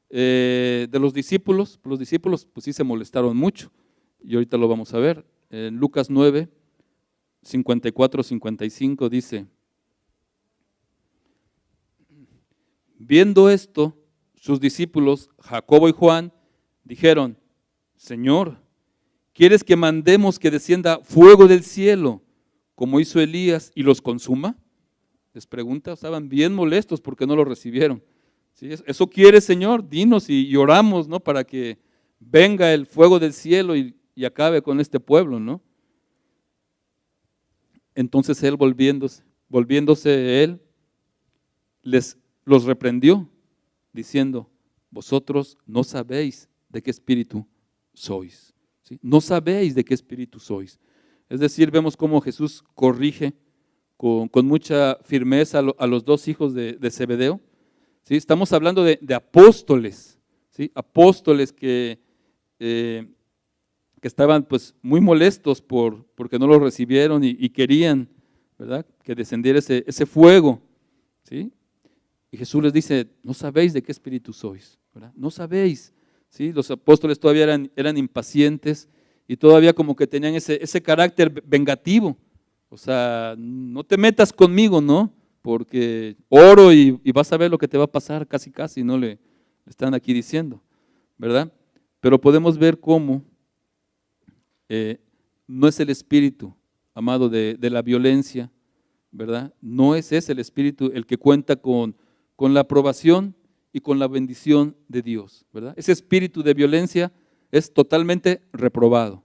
de los discípulos? Los discípulos, pues sí, se molestaron mucho, y ahorita lo vamos a ver. En Lucas 9, 54-55 dice: viendo esto, sus discípulos, Jacobo y Juan, dijeron: Señor, ¿quieres que mandemos que descienda fuego del cielo, como hizo Elías, y los consuma? Les pregunta, estaban bien molestos porque no lo recibieron. ¿Sí? ¿Eso quieres, Señor? Dinos y oramos, ¿no?, para que venga el fuego del cielo y acabe con este pueblo, ¿no? Entonces Él, volviéndose Él, los reprendió, diciendo: vosotros no sabéis de qué espíritu sois, ¿sí? No sabéis de qué espíritu sois. Es decir, vemos cómo Jesús corrige con mucha firmeza a los dos hijos de Zebedeo, ¿sí? Estamos hablando de apóstoles, ¿sí? Apóstoles que estaban, pues, muy molestos porque no lo recibieron y querían, ¿verdad?, que descendiera ese fuego, ¿sí? Y Jesús les dice: no sabéis de qué espíritu sois, ¿verdad? No sabéis, ¿sí? Los apóstoles todavía eran impacientes y todavía como que tenían ese carácter vengativo. O sea, no te metas conmigo, ¿no? Porque oro y vas a ver lo que te va a pasar, casi, ¿no? Le están aquí diciendo, ¿verdad? pero podemos ver cómo no es el espíritu, amado, de la violencia, ¿verdad? No es ese el espíritu el que cuenta con la aprobación y con la bendición de Dios, ¿verdad? Ese espíritu de violencia es totalmente reprobado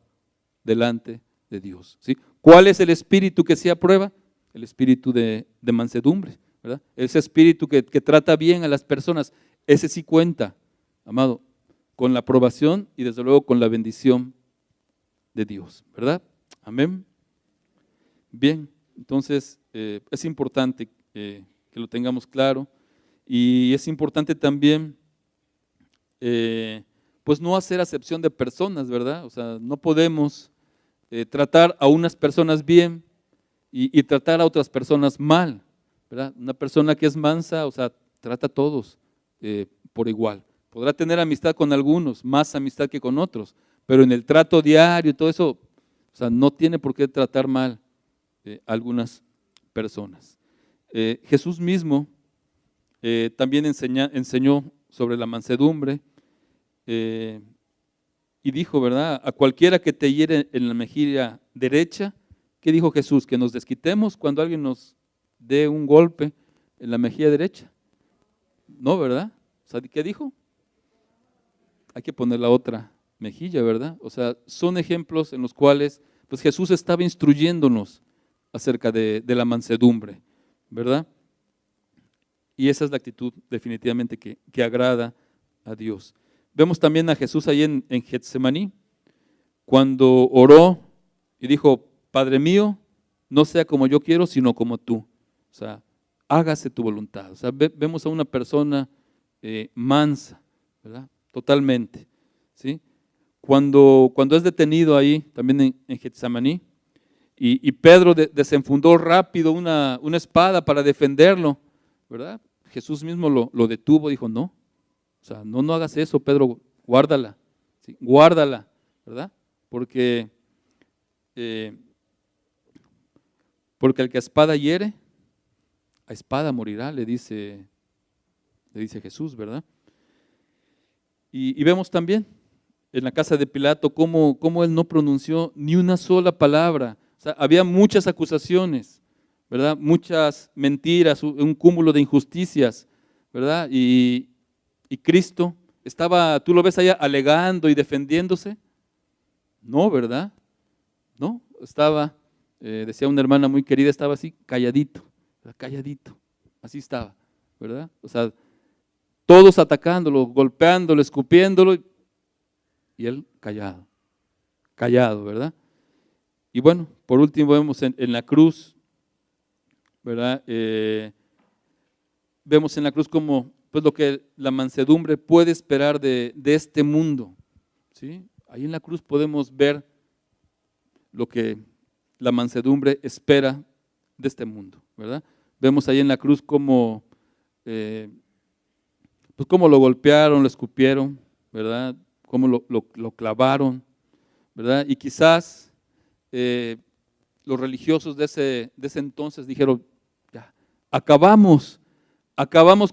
delante de Dios, ¿sí? ¿Cuál es el espíritu que se aprueba? El espíritu de mansedumbre, ¿verdad? Ese espíritu que trata bien a las personas, ese sí cuenta, amado, con la aprobación y desde luego con la bendición de Dios, ¿verdad? Amén. Bien, entonces es importante que lo tengamos claro, y es importante también pues no hacer acepción de personas, ¿verdad? O sea, no podemos tratar a unas personas bien y tratar a otras personas mal, ¿verdad? Una persona que es mansa, o sea, trata a todos por igual. Podrá tener amistad con algunos, más amistad que con otros, pero en el trato diario y todo eso, o sea, no tiene por qué tratar mal a algunas personas. Jesús mismo también enseñó sobre la mansedumbre y dijo, ¿verdad? A cualquiera que te hiere en la mejilla derecha, ¿qué dijo Jesús? Que nos desquitemos cuando alguien nos dé un golpe en la mejilla derecha. No, ¿verdad? O sea, ¿qué dijo? Hay que poner la otra mejilla, ¿verdad? O sea, son ejemplos en los cuales pues Jesús estaba instruyéndonos acerca de la mansedumbre, ¿verdad? Y esa es la actitud definitivamente que agrada a Dios. Vemos también a Jesús ahí en Getsemaní, cuando oró y dijo, Padre mío, no sea como yo quiero, sino como tú. O sea, hágase tu voluntad. O sea, vemos a una persona mansa, ¿verdad? Totalmente, ¿sí? Cuando es detenido ahí, también en Getsemaní, y Pedro desenfundó rápido una espada para defenderlo, ¿verdad? Jesús mismo lo detuvo, dijo, no, o sea, no hagas eso, Pedro, guárdala, ¿sí? Guárdala, ¿verdad? Porque el que a espada hiere, a espada morirá, le dice Jesús, ¿verdad? Y vemos también en la casa de Pilato cómo él no pronunció ni una sola palabra. O sea, había muchas acusaciones, ¿verdad? Muchas mentiras, un cúmulo de injusticias, ¿verdad? Y Cristo estaba, tú lo ves allá alegando y defendiéndose. No, ¿verdad? No, estaba, decía una hermana muy querida, estaba así calladito, calladito, así estaba, ¿verdad? O sea, todos atacándolo, golpeándolo, escupiéndolo, y él callado, ¿verdad? Y bueno, por último vemos en la cruz, ¿verdad? Vemos en la cruz como pues lo que la mansedumbre puede esperar de este mundo, ¿sí? Ahí en la cruz podemos ver lo que la mansedumbre espera de este mundo, ¿verdad? Vemos ahí en la cruz cómo pues cómo lo golpearon, lo escupieron, ¿verdad? Cómo lo clavaron, ¿verdad? Y quizás los religiosos de ese entonces dijeron, ya, acabamos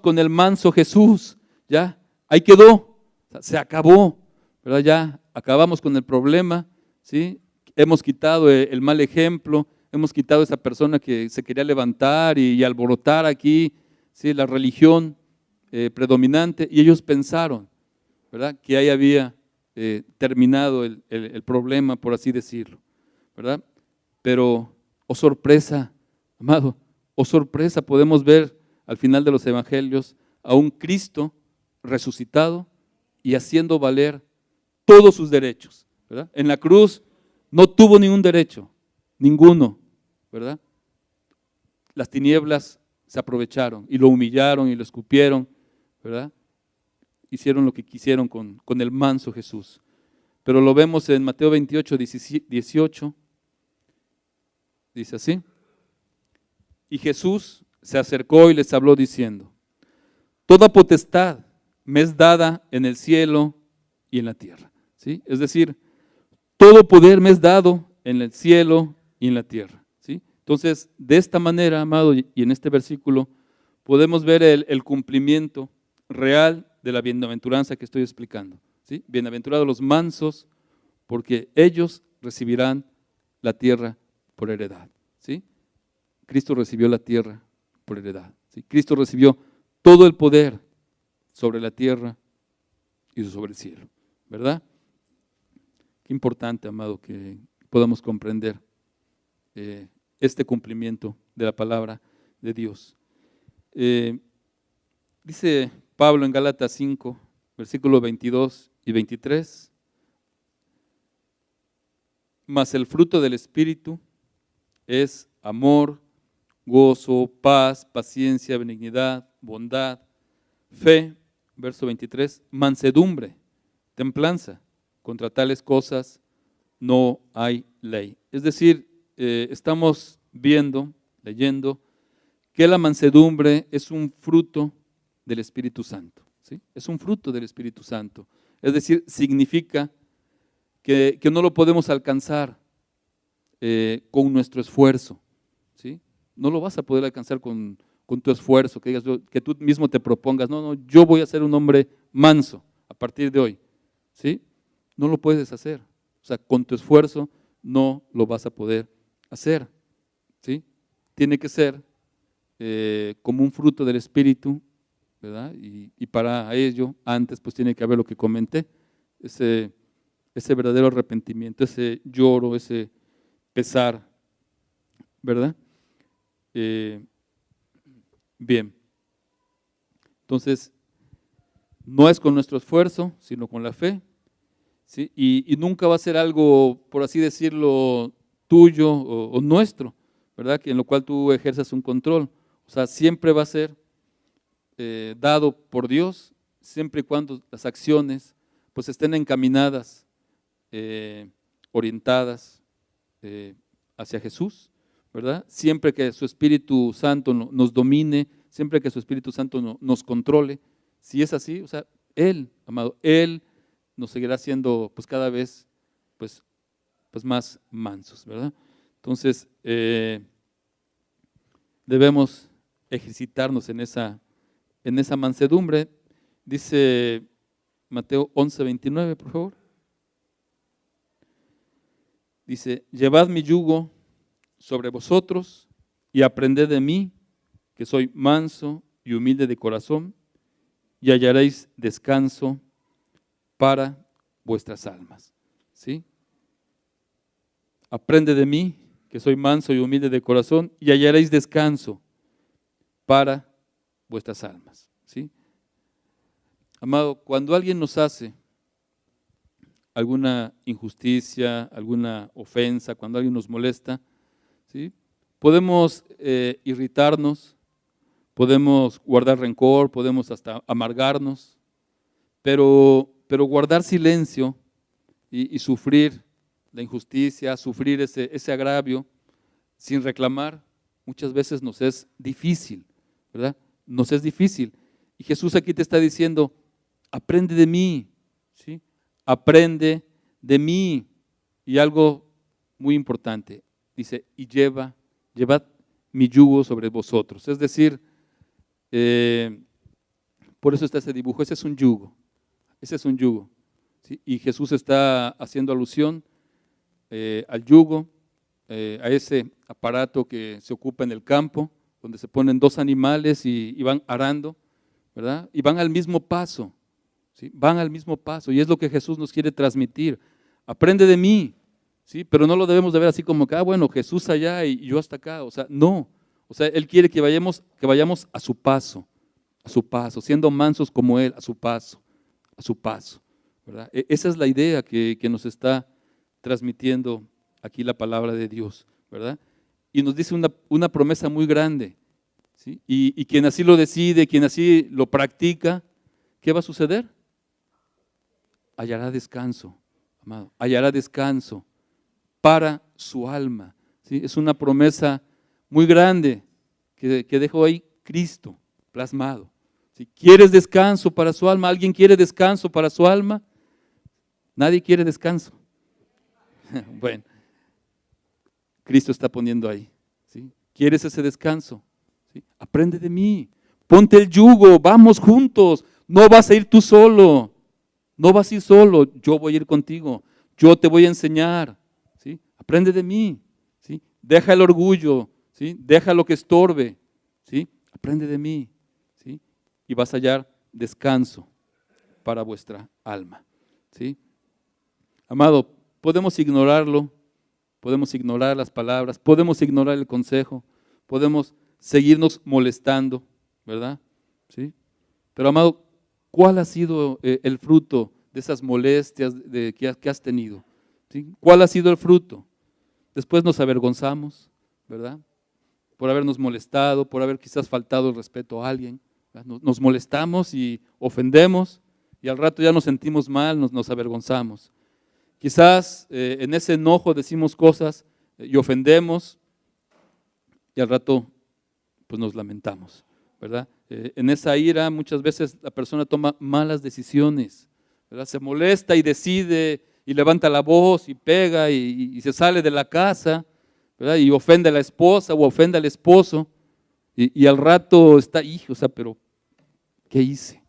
con el manso Jesús, ya, ahí quedó, o sea, se acabó, ¿verdad? Ya, acabamos con el problema, ¿sí? Hemos quitado el mal ejemplo, hemos quitado esa persona que se quería levantar y alborotar aquí, ¿sí? La religión predominante, y ellos pensaron, ¿verdad? Que ahí había terminado el problema, por así decirlo, ¿verdad? Pero, oh sorpresa, amado, oh sorpresa, podemos ver al final de los evangelios a un Cristo resucitado y haciendo valer todos sus derechos, ¿verdad? En la cruz no tuvo ningún derecho, ninguno, ¿verdad? Las tinieblas se aprovecharon y lo humillaron y lo escupieron, ¿verdad? Hicieron lo que quisieron con el manso Jesús. Pero lo vemos en Mateo 28, 18, dice así, y Jesús se acercó y les habló diciendo, toda potestad me es dada en el cielo y en la tierra, ¿sí? Es decir, todo poder me es dado en el cielo y en la tierra, ¿sí? Entonces, de esta manera, amado, y en este versículo, podemos ver el cumplimiento real de la bienaventuranza que estoy explicando, ¿sí? Bienaventurados los mansos, porque ellos recibirán la tierra por heredad, ¿sí? Cristo recibió la tierra por heredad, ¿sí? Cristo recibió todo el poder sobre la tierra y sobre el cielo, ¿verdad? Qué importante, amado, que podamos comprender este cumplimiento de la palabra de Dios. Dice Pablo en Gálatas 5, versículos 22 y 23, mas el fruto del Espíritu es amor, gozo, paz, paciencia, benignidad, bondad, fe, verso 23, mansedumbre, templanza. Contra tales cosas no hay ley. Es decir, estamos viendo, leyendo, que la mansedumbre es un fruto del Espíritu Santo, ¿sí? Es un fruto del Espíritu Santo. Es decir, significa que no lo podemos alcanzar con nuestro esfuerzo, ¿sí? No lo vas a poder alcanzar con tu esfuerzo, que digas, que tú mismo te propongas, no, yo voy a ser un hombre manso a partir de hoy, ¿sí? No lo puedes hacer, o sea, con tu esfuerzo no lo vas a poder hacer, ¿sí? Tiene que ser como un fruto del Espíritu, ¿verdad? Y para ello, antes pues tiene que haber lo que comenté, ese verdadero arrepentimiento, ese lloro, ese pesar, ¿verdad? Bien, entonces, no es con nuestro esfuerzo, sino con la fe, ¿sí? Y nunca va a ser algo, por así decirlo, tuyo o nuestro, ¿verdad? Que en lo cual tú ejerzas un control. O sea, siempre va a ser dado por Dios, siempre y cuando las acciones pues estén encaminadas, orientadas hacia Jesús, ¿verdad? Siempre que su Espíritu Santo nos domine, siempre que su Espíritu Santo nos controle. Si es así, o sea, Él, amado, Él nos seguirá siendo pues cada vez pues más mansos, ¿verdad? Entonces, debemos ejercitarnos en esa mansedumbre. Dice Mateo 11:29, por favor. Dice, llevad mi yugo sobre vosotros y aprended de mí, que soy manso y humilde de corazón, y hallaréis descanso para vuestras almas, ¿sí? Aprende de mí, que soy manso y humilde de corazón, y hallaréis descanso para vuestras almas, ¿sí? Amado, cuando alguien nos hace alguna injusticia, alguna ofensa, cuando alguien nos molesta, ¿sí? Podemos irritarnos, podemos guardar rencor, podemos hasta amargarnos, pero guardar silencio y sufrir la injusticia, sufrir ese agravio sin reclamar, muchas veces nos es difícil, ¿verdad? Nos es difícil. Y Jesús aquí te está diciendo, aprende de mí, ¿sí? Aprende de mí. Y algo muy importante, dice, y llevad mi yugo sobre vosotros. Es decir, por eso está ese dibujo, ese es un yugo, ¿sí? Y Jesús está haciendo alusión al yugo, a ese aparato que se ocupa en el campo, donde se ponen dos animales y van arando, ¿verdad? Y van al mismo paso, ¿sí? Van al mismo paso, y es lo que Jesús nos quiere transmitir. Aprende de mí, ¿sí? Pero no lo debemos de ver así como que, bueno, Jesús allá y yo hasta acá, o sea, no. O sea, Él quiere que vayamos a su paso, siendo mansos como Él, a su paso, ¿verdad? Esa es la idea que nos está transmitiendo aquí la palabra de Dios, ¿verdad? Y nos dice una promesa muy grande, ¿sí? Y quien así lo decide, quien así lo practica, ¿qué va a suceder? Hallará descanso, amado, hallará descanso para su alma, ¿sí? Es una promesa muy grande que dejó ahí Cristo plasmado. Si quieres descanso para su alma, ¿alguien quiere descanso para su alma? Nadie quiere descanso. Bueno, Cristo está poniendo ahí, ¿sí? ¿Quieres ese descanso? ¿Sí? Aprende de mí, ponte el yugo, vamos juntos, no vas a ir tú solo, No vas a ir solo, yo voy a ir contigo, yo te voy a enseñar, ¿sí? Aprende de mí, ¿sí? Deja el orgullo, ¿sí? Deja lo que estorbe, ¿sí? Aprende de mí, ¿sí? Y vas a hallar descanso para vuestra alma, ¿sí? Amado, podemos ignorarlo, podemos ignorar las palabras, podemos ignorar el consejo, podemos seguirnos molestando, ¿verdad? ¿Sí? Pero amado, ¿cuál ha sido el fruto de esas molestias que has tenido? ¿Sí? ¿Cuál ha sido el fruto? Después nos avergonzamos, ¿verdad? Por habernos molestado, por haber quizás faltado el respeto a alguien. Nos molestamos y ofendemos y al rato ya nos sentimos mal, nos avergonzamos. Quizás en ese enojo decimos cosas y ofendemos y al rato pues nos lamentamos, ¿verdad? En esa ira muchas veces la persona toma malas decisiones, ¿verdad? Se molesta y decide y levanta la voz y pega y se sale de la casa, ¿verdad? Y ofende a la esposa o ofende al esposo y al rato está, hijo, o sea, pero ¿qué hice?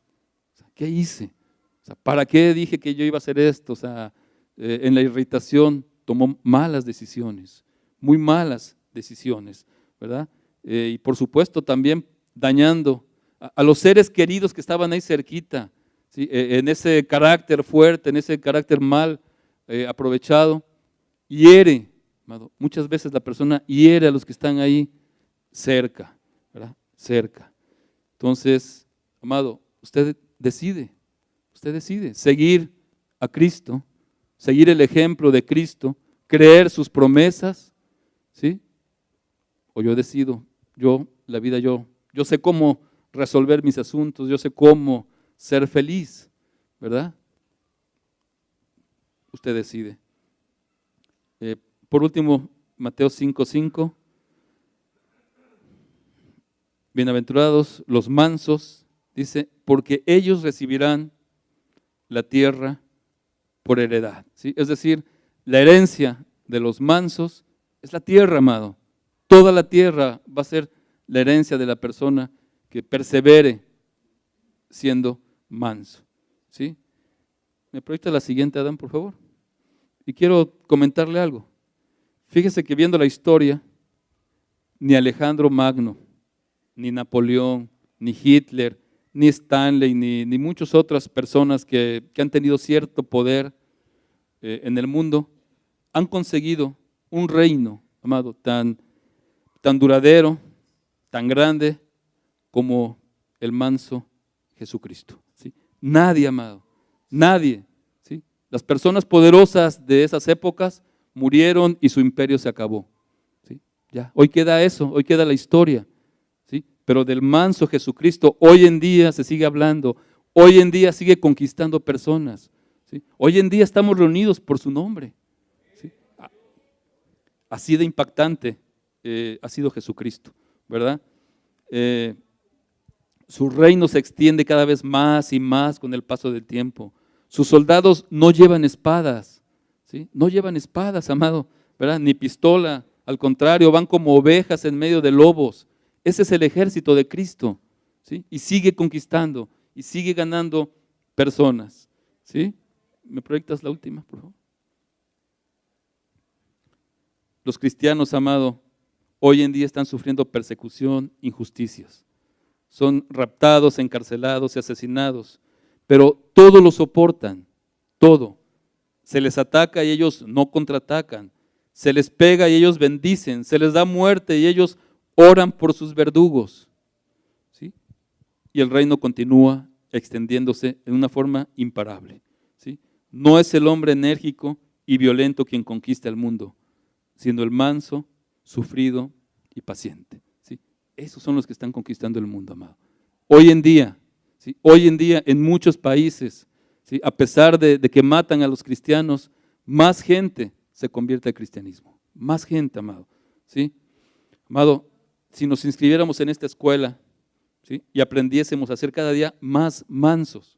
O sea, ¿qué hice? O sea, ¿para qué dije que yo iba a hacer esto? O sea, en la irritación tomó malas decisiones, muy malas decisiones, ¿verdad? Y por supuesto también dañando a los seres queridos que estaban ahí cerquita, ¿sí? En ese carácter fuerte, en ese carácter mal aprovechado, hiere, amado, muchas veces la persona hiere a los que están ahí cerca, ¿verdad? Cerca. Entonces, amado, usted decide seguir a Cristo, seguir el ejemplo de Cristo, creer sus promesas, ¿sí? O yo decido, yo sé cómo resolver mis asuntos, yo sé cómo ser feliz, ¿verdad? Usted decide. Por último, Mateo 5:5. Bienaventurados los mansos, dice, porque ellos recibirán la tierra por heredad, ¿sí? Es decir, la herencia de los mansos es la tierra, amado. Toda la tierra va a ser la herencia de la persona que persevere siendo manso, ¿sí? ¿Me proyecta la siguiente, Adán, por favor? Y quiero comentarle algo. Fíjese que viendo la historia, ni Alejandro Magno, ni Napoleón, ni Hitler, ni Stanley, ni muchas otras personas que han tenido cierto poder en el mundo, han conseguido un reino, amado, tan duradero, tan grande como el manso Jesucristo, ¿sí? Nadie, amado, nadie, ¿sí? Las personas poderosas de esas épocas murieron y su imperio se acabó, ¿sí? Ya, hoy queda eso, hoy queda la historia, ¿sí? Pero del manso Jesucristo hoy en día se sigue hablando, hoy en día sigue conquistando personas, ¿sí? Hoy en día estamos reunidos por su nombre, ¿sí? Así de impactante ha sido Jesucristo, ¿verdad? Su reino se extiende cada vez más y más con el paso del tiempo. Sus soldados no llevan espadas, ¿sí? No llevan espadas, amado, ¿verdad? Ni pistola, al contrario, van como ovejas en medio de lobos. Ese es el ejército de Cristo, ¿sí? Y sigue conquistando y sigue ganando personas, ¿sí? ¿Me proyectas la última, por favor? Los cristianos, amado, hoy en día están sufriendo persecución, injusticias. Son raptados, encarcelados y asesinados, pero todo lo soportan, todo. Se les ataca y ellos no contraatacan, se les pega y ellos bendicen, se les da muerte y ellos oran por sus verdugos, ¿sí? Y el reino continúa extendiéndose en una forma imparable, ¿sí? No es el hombre enérgico y violento quien conquista el mundo, sino el manso, sufrido y paciente, ¿sí? Esos son los que están conquistando el mundo, amado. Hoy en día, ¿sí? Hoy en día en muchos países, ¿sí? A pesar de que matan a los cristianos, más gente se convierte al cristianismo. Más gente, amado, ¿sí? Amado, si nos inscribiéramos en esta escuela, ¿sí? Y aprendiésemos a ser cada día más mansos,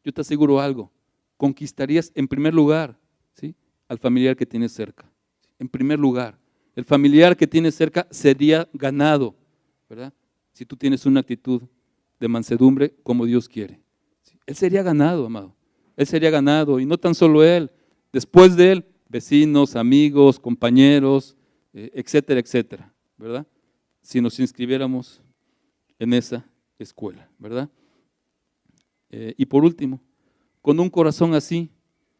yo te aseguro algo, conquistarías en primer lugar, ¿sí? Al familiar que tienes cerca. En primer lugar, el familiar que tienes cerca sería ganado, ¿verdad? Si tú tienes una actitud de mansedumbre como Dios quiere. Él sería ganado, amado. Él sería ganado, y no tan solo él, después de él, vecinos, amigos, compañeros, etcétera, etcétera, ¿verdad? Si nos inscribiéramos en esa escuela, ¿verdad? Y por último, con un corazón así,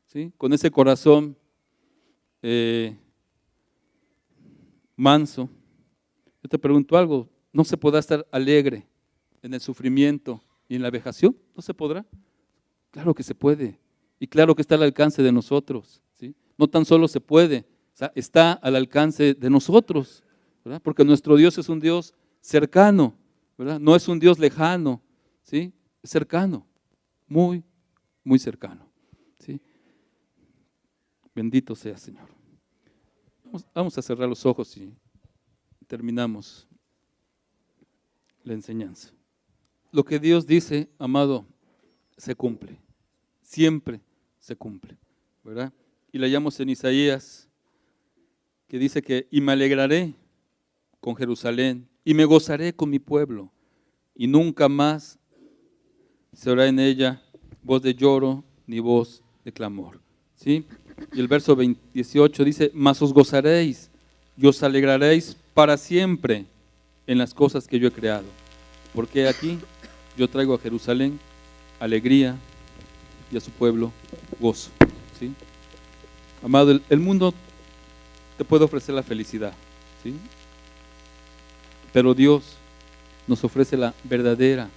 ¿sí? Con ese corazón manso, yo te pregunto algo, ¿no se podrá estar alegre en el sufrimiento y en la vejación? ¿No se podrá? Claro que se puede, y claro que está al alcance de nosotros, ¿sí? No tan solo se puede, o sea, está al alcance de nosotros, ¿verdad? Porque nuestro Dios es un Dios cercano, ¿verdad? No es un Dios lejano, ¿sí? Es cercano, muy, muy cercano, ¿sí? Bendito sea, Señor. Vamos a cerrar los ojos y terminamos la enseñanza. Lo que Dios dice, amado, se cumple, siempre se cumple, ¿verdad? Y la hallamos en Isaías, que dice que, y me alegraré con Jerusalén, y me gozaré con mi pueblo, y nunca más se oirá en ella voz de lloro, ni voz de clamor, ¿sí? Y el verso 18 dice, mas os gozaréis, y os alegraréis para siempre en las cosas que yo he creado, porque aquí yo traigo a Jerusalén alegría y a su pueblo gozo, ¿sí? Amado, el mundo te puede ofrecer la felicidad, ¿sí? Pero Dios nos ofrece la verdadera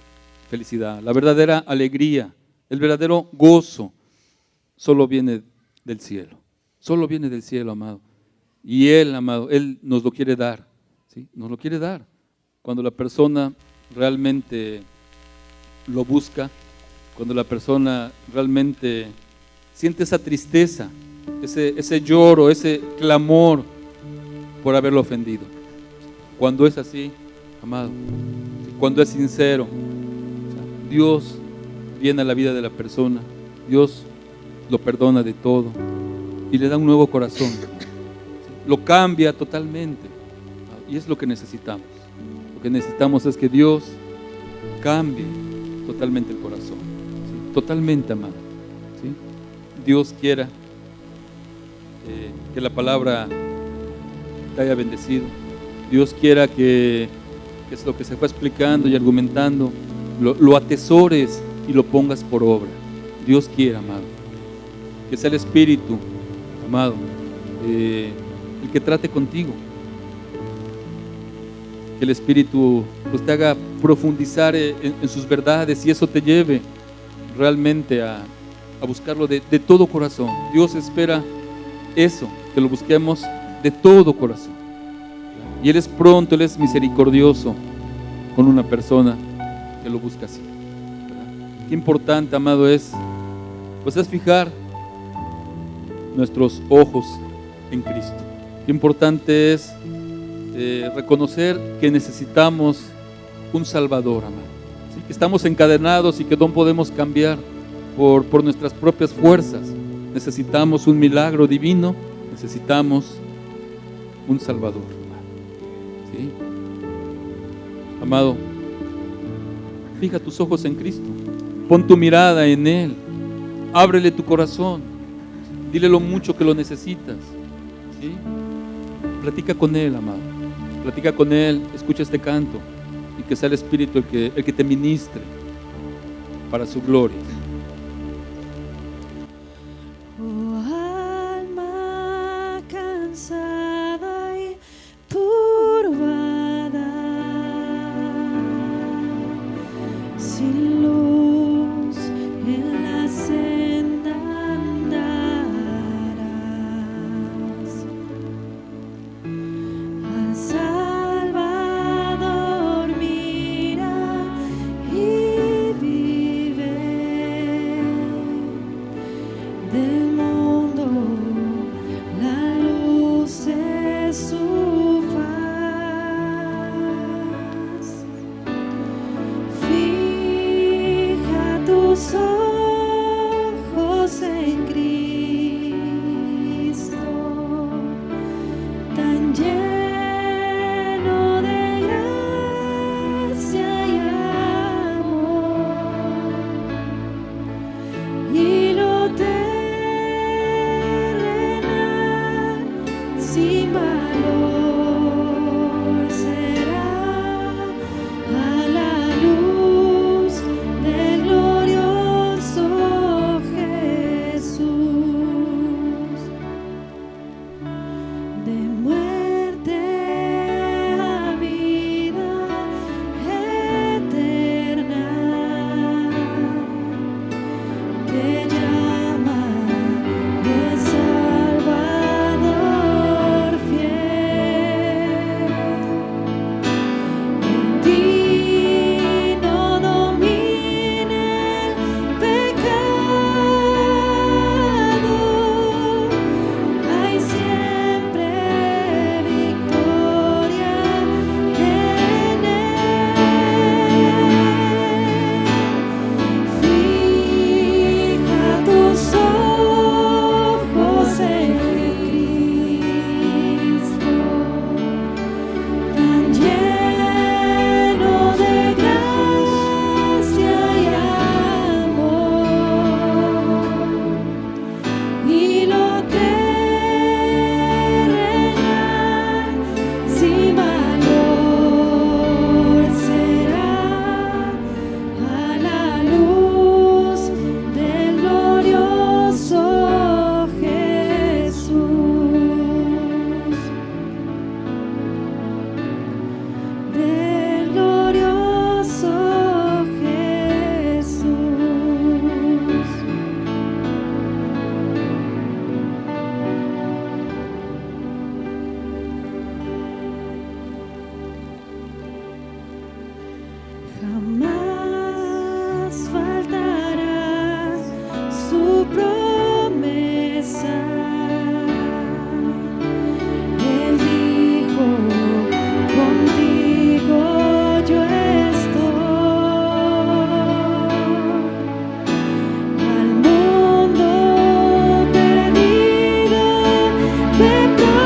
felicidad, la verdadera alegría, el verdadero gozo, solo viene del cielo, solo viene del cielo, amado. Y Él, amado, Él nos lo quiere dar, ¿sí? Nos lo quiere dar. Cuando la persona realmente lo busca, cuando la persona realmente siente esa tristeza, ese lloro, ese clamor por haberlo ofendido. Cuando es así, amado, cuando es sincero, Dios viene a la vida de la persona, Dios lo perdona de todo y le da un nuevo corazón, lo cambia totalmente, y es lo que necesitamos. Lo que necesitamos es que Dios cambie totalmente el corazón, ¿sí? Totalmente, amado, ¿sí? Dios quiera que la palabra te haya bendecido. Dios quiera que es lo que se fue explicando y argumentando, lo atesores y lo pongas por obra. Dios quiera, amado, que sea el Espíritu, amado, el que trate contigo, que el Espíritu pues, te haga profundizar en sus verdades, y eso te lleve realmente a buscarlo de todo corazón. Dios espera eso, que lo busquemos de todo corazón, y Él es pronto, Él es misericordioso con una persona que lo busca así, ¿verdad? Qué importante, amado, es fijar nuestros ojos en Cristo. Qué importante es reconocer que necesitamos un Salvador, amado, ¿sí? Que estamos encadenados y que no podemos cambiar por nuestras propias fuerzas. Necesitamos un milagro divino, necesitamos un Salvador, ¿sí? Amado, fija tus ojos en Cristo, pon tu mirada en Él, ábrele tu corazón, dile lo mucho que lo necesitas, ¿sí? Platica con Él, amado, platica con Él, escucha este canto, y que sea el Espíritu el que te ministre para su gloria. Oh, alma cansada y turbada, sin luz en la senda andarás. Al Salvador mira y vive. sin valor será a la luz del glorioso Jesús. De muerte a vida eterna, te llama el Salvador fiel. En ti no domina el pecado, hay siempre victoria en él. Fija tus ojos en Cristo, tan lleno de gracia y amor, y lo terrenal sin valor será a la luz del glorioso Jesús. Del glorioso Jesús. Jamás faltará su promesa. Él dijo, contigo yo estoy. Al mundo perdido de pronto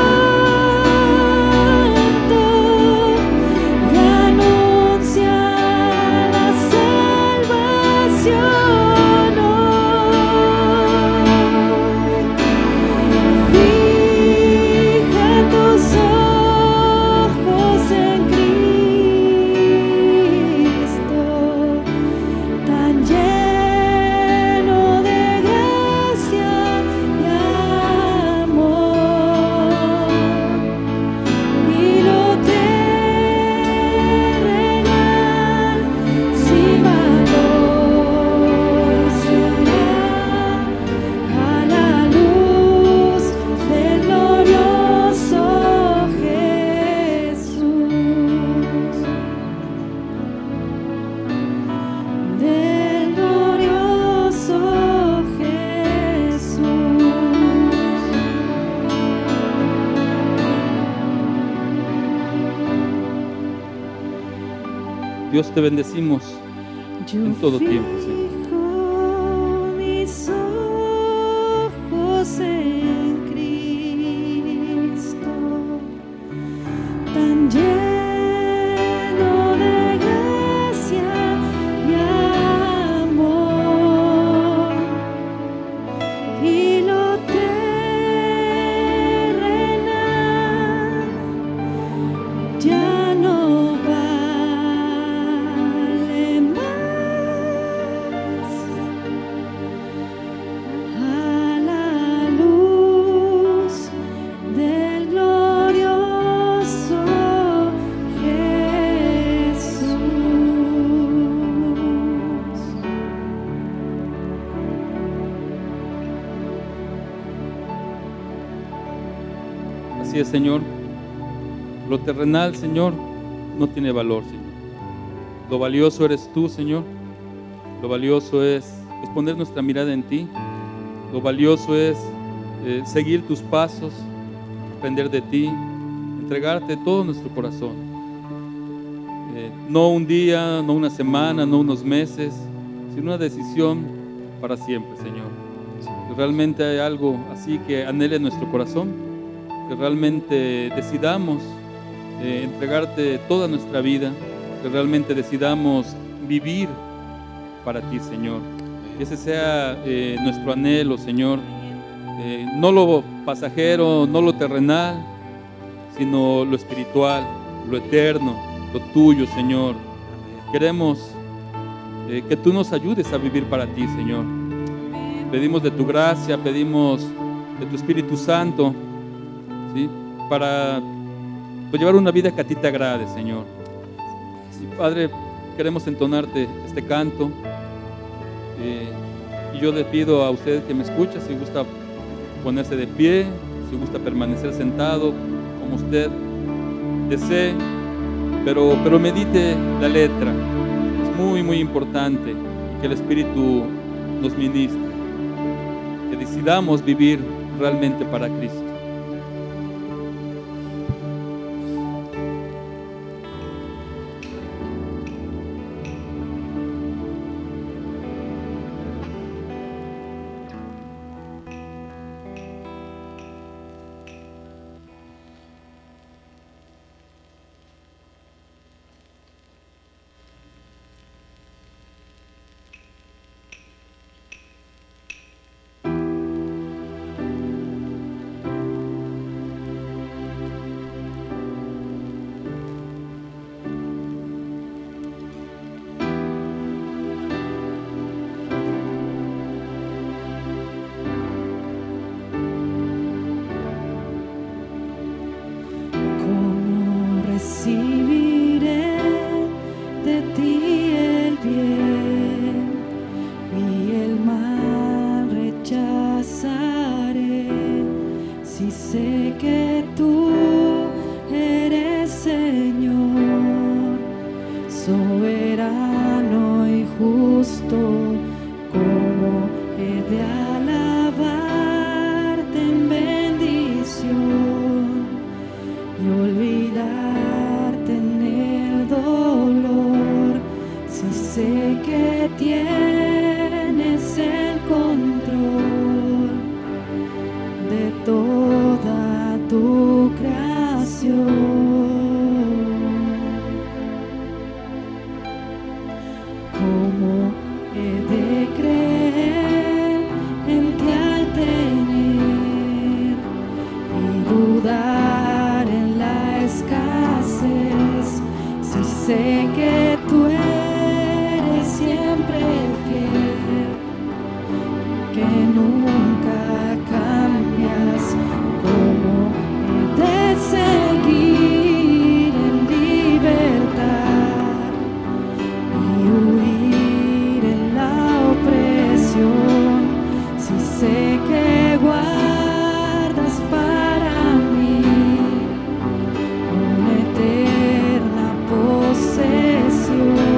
y anuncia la salvación hoy. Fija tus ojos en Cristo, tan lleno de gracia y amor, y lo terrenal sin valor será a la luz del glorioso Jesús. Del glorioso Jesús. Dios, te bendecimos en todo tiempo, Señor. Fijo mis ojos en Cristo, tan lleno de gracia y amor, y lo terrenal ya no vale más. A la luz del glorioso Jesús. Así es, Señor. Lo terrenal, Señor, no tiene valor, Señor. Lo valioso eres tú, Señor. Lo valioso es poner nuestra mirada en ti. Lo valioso es seguir tus pasos, aprender de ti, entregarte todo nuestro corazón. No un día, no una semana, no unos meses, sino una decisión para siempre, Señor. Que realmente hay algo así que anhele nuestro corazón, que realmente decidamos entregarte toda nuestra vida, que realmente decidamos vivir para ti, Señor. Que ese sea nuestro anhelo, Señor. No lo pasajero, no lo terrenal, sino lo espiritual, lo eterno, lo tuyo, Señor. Queremos que tú nos ayudes a vivir para ti, Señor. Pedimos de tu gracia, pedimos de tu Espíritu Santo, ¿sí? Para llevar una vida que a ti te agrade, Señor. Y Padre, queremos entonarte este canto. Y yo le pido a usted que me escuche, si gusta ponerse de pie, si gusta permanecer sentado, como usted desee, pero medite la letra. Es muy, muy importante que el Espíritu nos ministre, que decidamos vivir realmente para Cristo. ¿Cómo recibiré de ti el bien y el mal rechazaré? Si sé que tú eres Señor, soberano y justo, ¿cómo he de alabarte en bendición y olvidarte en el dolor? Si sé que tienes el control de toda tu creación. ¿Cómo he de creer en ti al tener y dudar en la escasez? Si sé que tú eres siempre fiel, que nunca cambias. ¿Cómo he de seguir en libertad y huir en la opresión? Si sé que guardas para mí una eterna posesión.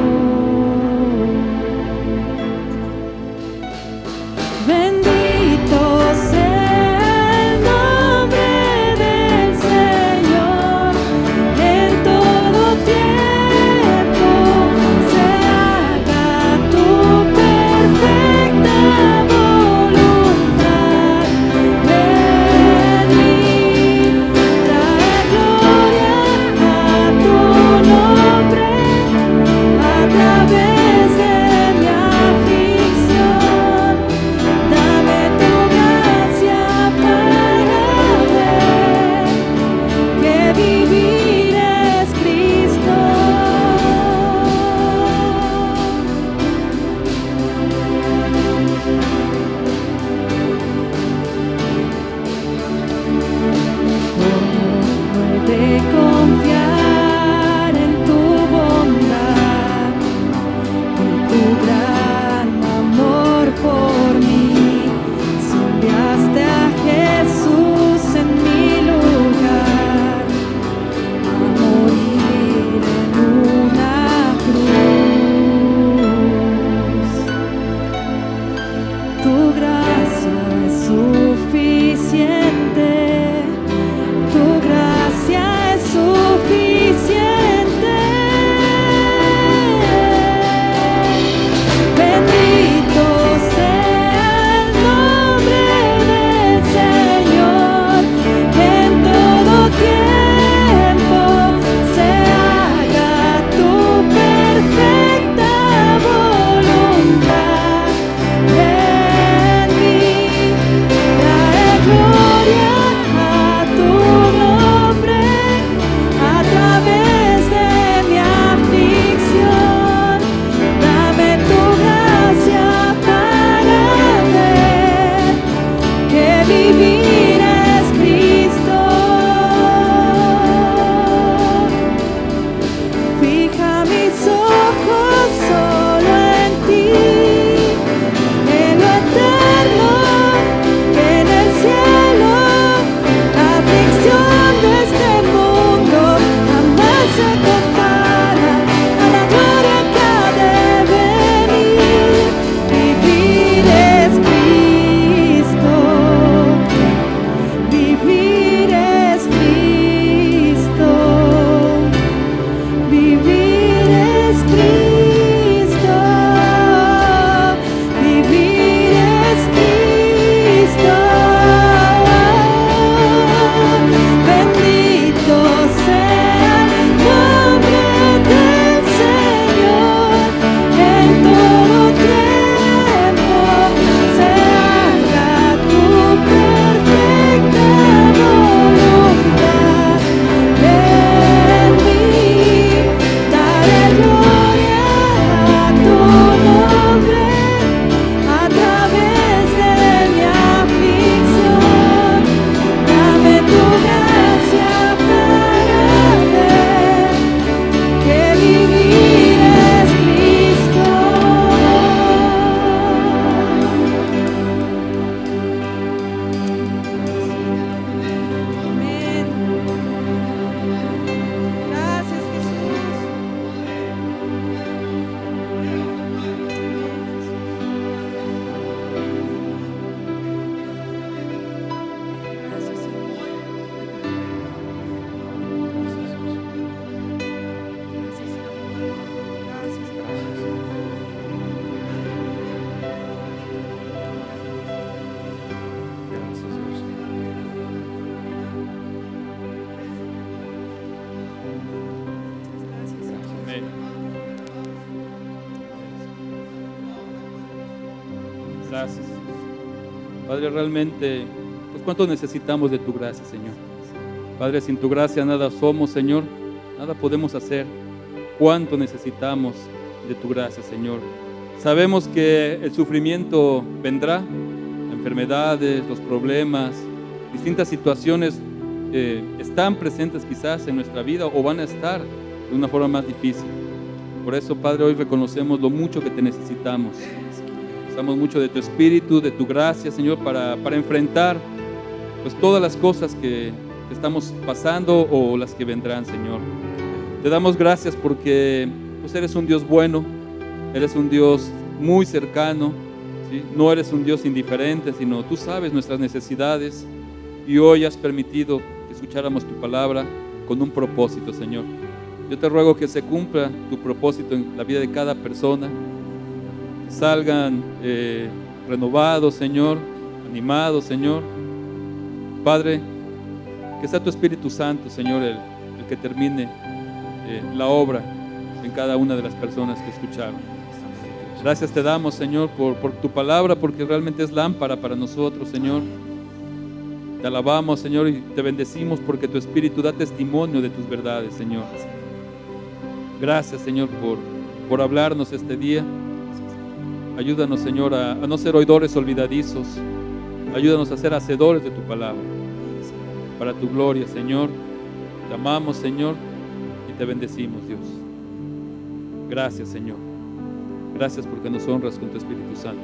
Gracias. Padre, realmente, pues cuánto necesitamos de tu gracia, Señor. Padre, sin tu gracia nada somos, Señor, nada podemos hacer. Cuánto necesitamos de tu gracia, Señor. Sabemos que el sufrimiento vendrá, enfermedades, los problemas, distintas situaciones están presentes quizás en nuestra vida o van a estar de una forma más difícil. Por eso, Padre, hoy reconocemos lo mucho que te necesitamos. Necesitamos mucho de tu Espíritu, de tu gracia, Señor, para enfrentar pues todas las cosas que estamos pasando o las que vendrán, Señor. Te damos gracias porque pues eres un Dios bueno, eres un Dios muy cercano, ¿sí? No eres un Dios indiferente, sino tú sabes nuestras necesidades y hoy has permitido que escucháramos tu palabra con un propósito, Señor. Yo te ruego que se cumpla tu propósito en la vida de cada persona, que salgan renovados, Señor, animados, Señor. Padre, que sea tu Espíritu Santo, Señor, el que termine la obra en cada una de las personas que escucharon. Gracias te damos, Señor, por tu palabra, porque realmente es lámpara para nosotros, Señor. Te alabamos, Señor, y te bendecimos porque tu Espíritu da testimonio de tus verdades, Señor. Gracias, Señor, por hablarnos este día. Ayúdanos, Señor, a no ser oidores olvidadizos. Ayúdanos a ser hacedores de tu palabra. Para tu gloria, Señor. Te amamos, Señor, y te bendecimos, Dios. Gracias, Señor. Gracias porque nos honras con tu Espíritu Santo.